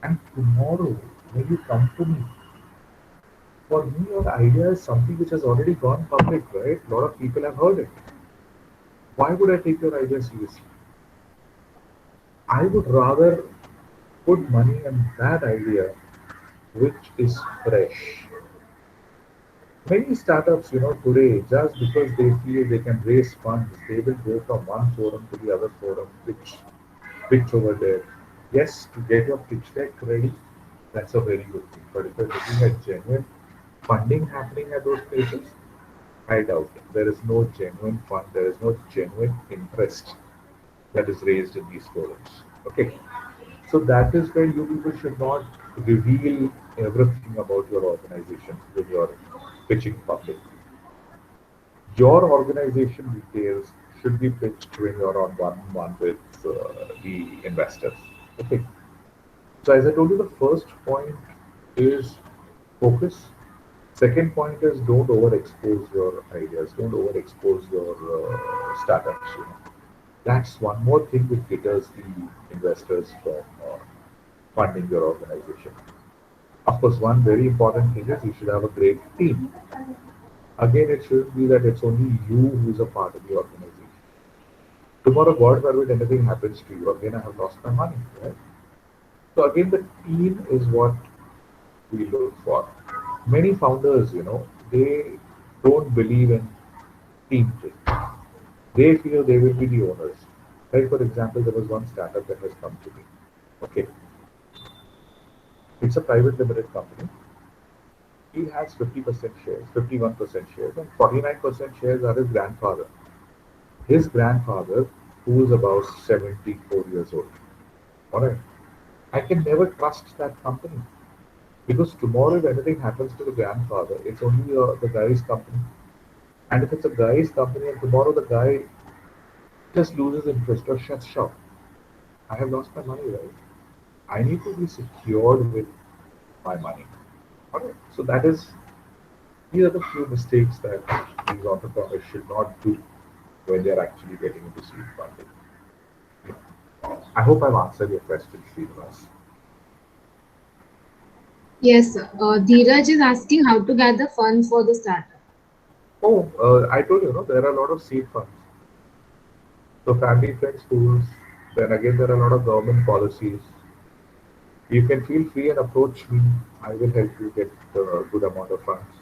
And tomorrow, when you come to me, for me, your idea is something which has already gone public, right? A lot of people have heard it. Why would I take your idea seriously? I would rather put money on that idea which is fresh. Many startups, today, just because they feel they can raise funds, they will go from one forum to the other forum, pitch over there. Yes, to get your pitch deck ready, that's a very good thing. But if you're looking at genuine funding happening at those places, I doubt. There is no genuine fund, there is no genuine interest that is raised in these forums. Okay. So that is where you people should not reveal everything about your organization when you're pitching publicly. Your organization details should be pitched when you're on one-on-one with the investors. Okay. So as I told you, the first point is focus. Second point is don't overexpose your ideas. Don't overexpose your startups. That's one more thing which deters the investors from funding your organization. Of course, one very important thing is you should have a great team. Again, it shouldn't be that it's only you who's a part of the organization. Tomorrow, God forbid, anything happens to you, again, I have lost my money, right? So again, the team is what we look for. many founders, they don't believe in team play. They feel they will be the owners. Like for example, there was one startup that has come to me. Okay, it's a private limited company. He has 50% shares, 51% shares, and 49% shares are his grandfather. His grandfather, who is about 74 years old. Alright. I can never trust that company because tomorrow, if anything happens to the grandfather, it's only the guy's company. And if it's a guy's company and tomorrow the guy just loses interest or shuts shop, I have lost my money, right? I need to be secured with my money. Alright. So that is, these are the few mistakes that these entrepreneurs should not do when they're actually getting into seed funding. I hope I've answered your question, Srinivas. Yes, sir. Dheeraj is asking how to get the funds for the startup. Oh, I told you, there are a lot of seed funds. So family, friends, schools. Then again, there are a lot of government policies. You can feel free and approach me. I will help you get a good amount of funds.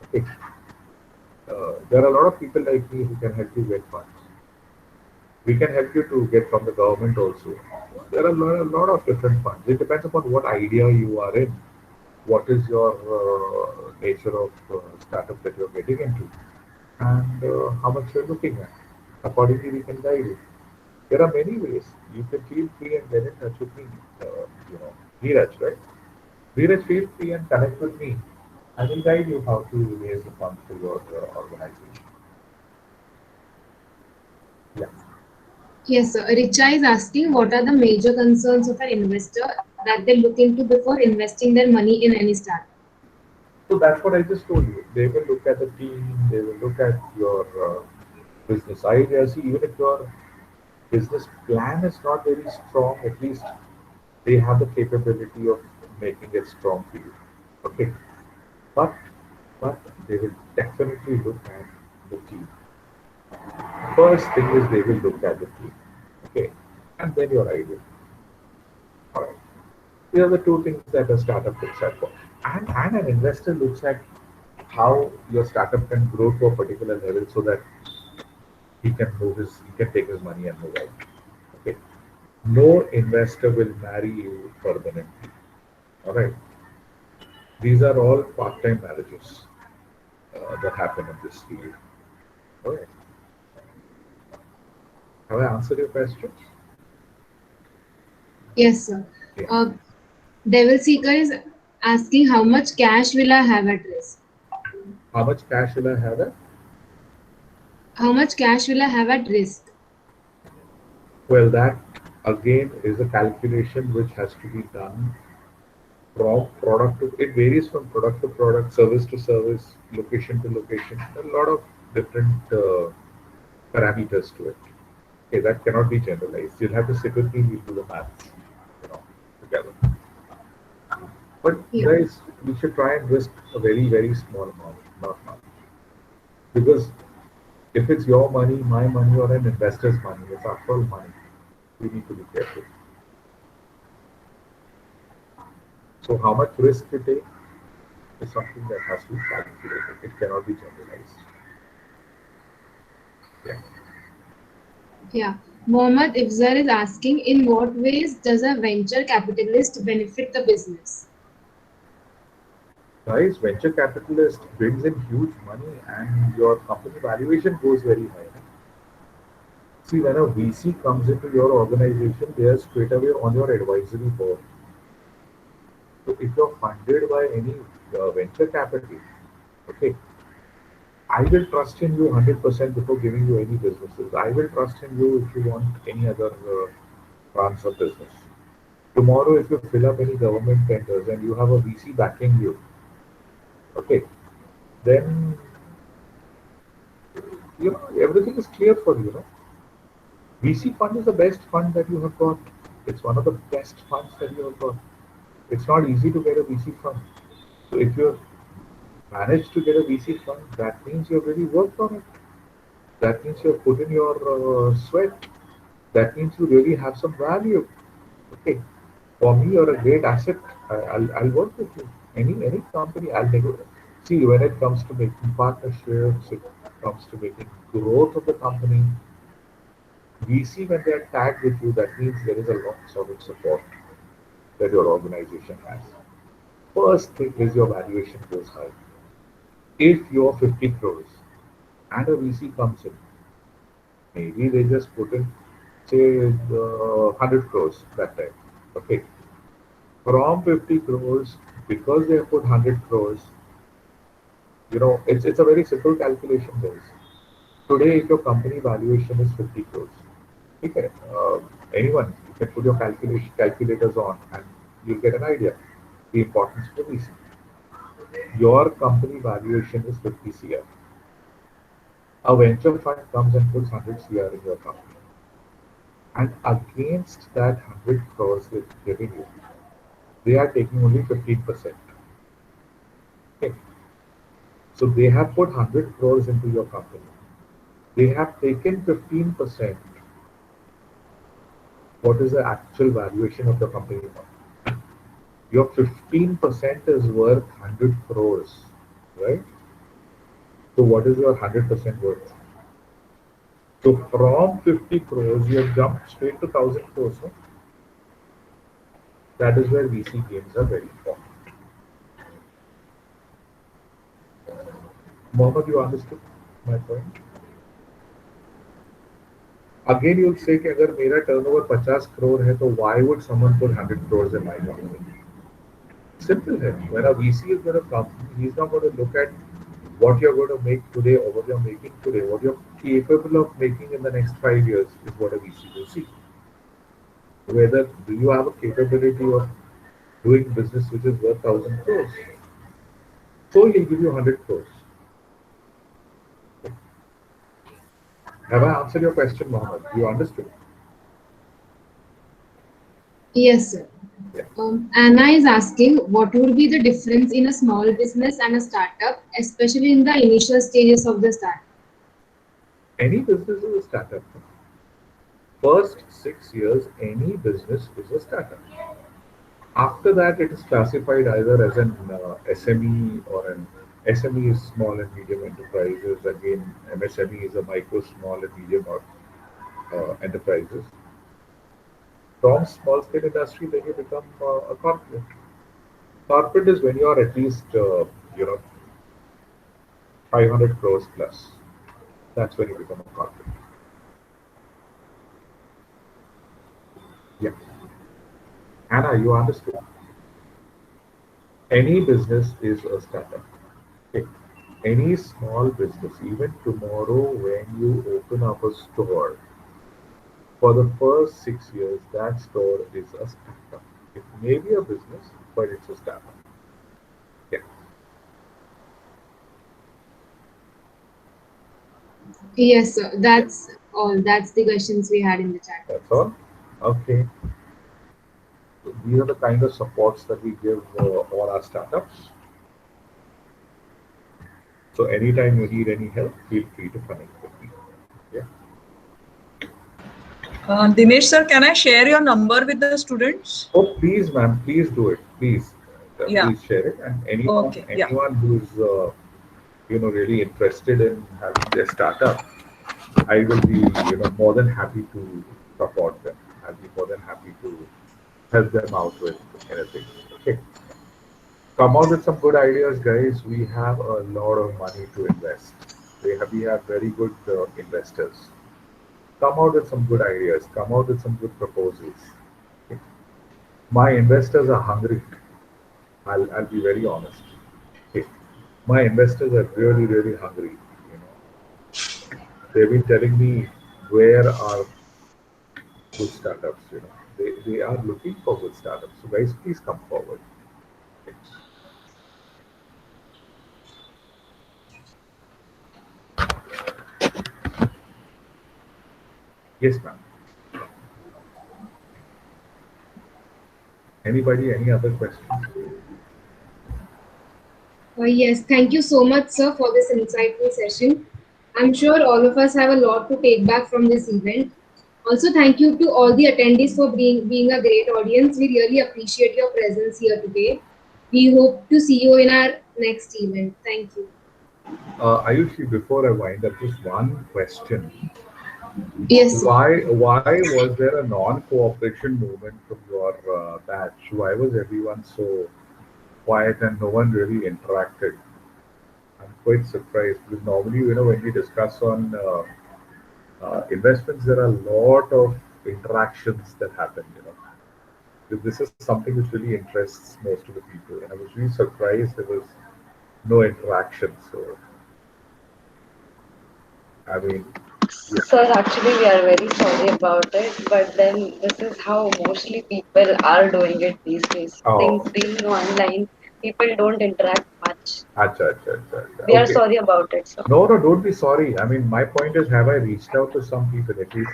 Okay. There are a lot of people like me who can help you get funds. We can help you to get from the government also. There are a lot of different funds. It depends upon what idea you are in, what is your nature of startup that you're getting into, and how much you're looking at. Accordingly, we can guide you. There are many ways. You can feel free and get in touch with me. Neeraj, right? Neeraj, feel free and connect with me. I will guide you how to raise the funds for your organization. Yeah. Yes, sir. Richa is asking what are the major concerns of an investor that they look into before investing their money in any startup? So that's what I just told you. They will look at the team. They will look at your business ideas. See, even if your business plan is not very strong, at least they have the capability of making it strong for you. Okay, but but they will definitely look at the team. First thing is they will look at the team. Okay, and then your idea. All right. These are the two things that a startup looks at for. And an investor looks at how your startup can grow to a particular level so that he can take his money and move out. Okay. No investor will marry you permanently. All right. These are all part-time marriages that happen in this field. All right. Have I answered your question? Yes, sir. Yeah. Devil Seeker is asking how much cash will I have at risk? How much cash will I have? How much cash will I have at risk? Well, that again is a calculation which has to be done from product to, it varies from product to product, service to service, location to location. A lot of different parameters to it. Okay, that cannot be generalized. You'll have to sit with me, we'll do the maths, together. But Yeah. guys, we should try and risk a very, very small amount, not much. Because if it's your money, my money, or an investor's money, it's our full money. We need to be careful. So how much risk you take is something that has to be calculated. It cannot be generalized. Yeah. Yeah. Mohammad Ifzar is asking in what ways does a venture capitalist benefit the business? Guys, venture capitalist brings in huge money and your company valuation goes very high. See, when a VC comes into your organization, they are straight away on your advisory board. So if you're funded by any venture capital, okay, I will trust in you 100% before giving you any businesses. I will trust in you if you want any other branch of business. Tomorrow, if you fill up any government tenders and you have a VC backing you, okay, then everything is clear for you. VC fund is the best fund that you have got. It's one of the best funds that you have got. It's not easy to get a VC fund. So if you managed to get a VC fund, that means you've really worked on it. That means you've put in your sweat. That means you really have some value. Okay. For me, you're a great asset. I'll work with you. Any company, I'll negotiate. See, when it comes to making partnerships, it comes to making growth of the company, VC, when they are tagged with you, that means there is a lot of support that your organization has. First thing is your valuation goes high. If you're 50 crores and a VC comes in, maybe they just put in, say, 100 crores that time. Okay. From 50 crores, because they have put 100 crores, it's a very simple calculation, guys. Today, if your company valuation is 50 crores, okay, anyone, you can put your calculators on and you'll get an idea the importance of the VC. Your company valuation is 50 CR. A venture fund comes and puts 100 CR in your company. And against that 100 crores they're giving you, they are taking only 15%. Okay. So they have put 100 crores into your company. They have taken 15%. What is the actual valuation of the company now? Your 15% is worth 100 crores, right? So what is your 100% worth? So from 50 crores, you have jumped straight to 1000 crores. No? That is where VC gains are very important. Mohammed, you understood my point? Again, you'll say कि अगर मेरा turnover 50 crore है, तो why would someone put 100 crores in my company? Simple है. When a VC is going to come, he's not going to look at what you're going to make today or what you're making today. What you're capable of making in the next 5 years is what a VC will see. Whether do you have a capability of doing business which is worth 1000 crores? So he'll give you 100 crores. Have I answered your question, Mohammed? You understood? Yes, sir. Yeah. Anna is asking what would be the difference in a small business and a startup, especially in the initial stages of the startup. Any business is a startup. First 6 years, any business is a startup. After that, it is classified either as an SME or an SME is small and medium enterprises. Again, MSME is a micro, small and medium enterprises. From small scale industry, then you become a corporate. Corporate is when you are at least 500 crores plus. That's when you become a corporate. Yeah. Anna, you understood. Any business is a startup. Okay. Any small business, even tomorrow when you open up a store, for the first 6 years, that store is a startup. It may be a business, but it's a startup. Yeah. Yes, sir. That's all. That's the questions we had in the chat. That's all? Okay. So these are the kind of supports that we give all our startups. So anytime you need any help, feel free to connect with me. Yeah. Dinesh sir, can I share your number with the students? Oh, please, ma'am, please do it. Please, Yeah. please share it. And anyone, Okay, yeah. anyone who's really interested in having their startup, I will be more than happy to support them. I'll be more than happy to help them out with anything. Okay. Come out with some good ideas, guys. We have a lot of money to invest. We have very good investors. Come out with some good ideas. Come out with some good proposals. Okay. My investors are hungry. I'll be very honest. Okay. My investors are really, really hungry. They've been telling me where are good startups. They are looking for good startups. So guys, please come forward. Okay. Yes, ma'am. Anybody? Any other questions? Yes, thank you so much, sir, for this insightful session. I'm sure all of us have a lot to take back from this event. Also, thank you to all the attendees for being a great audience. We really appreciate your presence here today. We hope to see you in our next event. Thank you. Ayushi, before I wind up, just one question. Yes, sir. Why was there a non-cooperation movement from your batch? Why was everyone so quiet and no one really interacted? I'm quite surprised because normally, when we discuss on investments, there are a lot of interactions that happen. This is something which really interests most of the people, and I was really surprised there was no interaction. So, I mean, yeah. Sir, actually, we are very sorry about it, but then this is how mostly people are doing it these days. Things Oh, being online, people don't interact much. acha, acha, acha, acha. We are Okay. sorry about it, sir. No, no, don't be sorry. I mean, my point is, have I reached out to some people, at least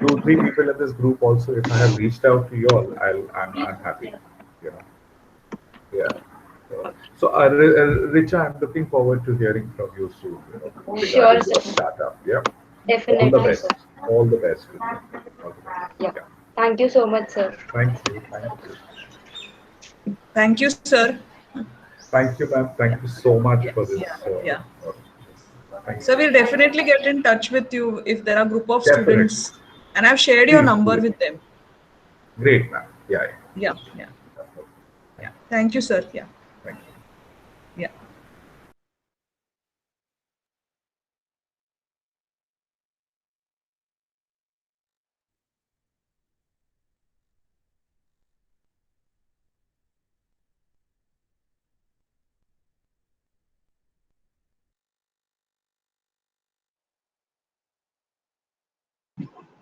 two, three people in this group also? If I have reached out to you all, I'm happy. You know, yeah. So, Richa, I'm looking forward to hearing from you soon. Sure, Regarding your sir. startup. Yeah. All the Definitely, sir. best. All the best. Richa. All the best. Yeah. Yeah. Thank you so much, sir. Thank you. Thank you. Thank you, sir. Thank you, ma'am. Thank you so much Yeah, for this. yeah, yeah. Thank So you. we'll definitely get in touch with you if there are group of Definitely. students, and I've shared your Please number do. with them. Great, ma'am. Yeah. Yeah, yeah, Yeah. yeah. Thank you, sir. Yeah, Thank you. yeah.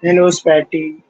Hello, Spatty.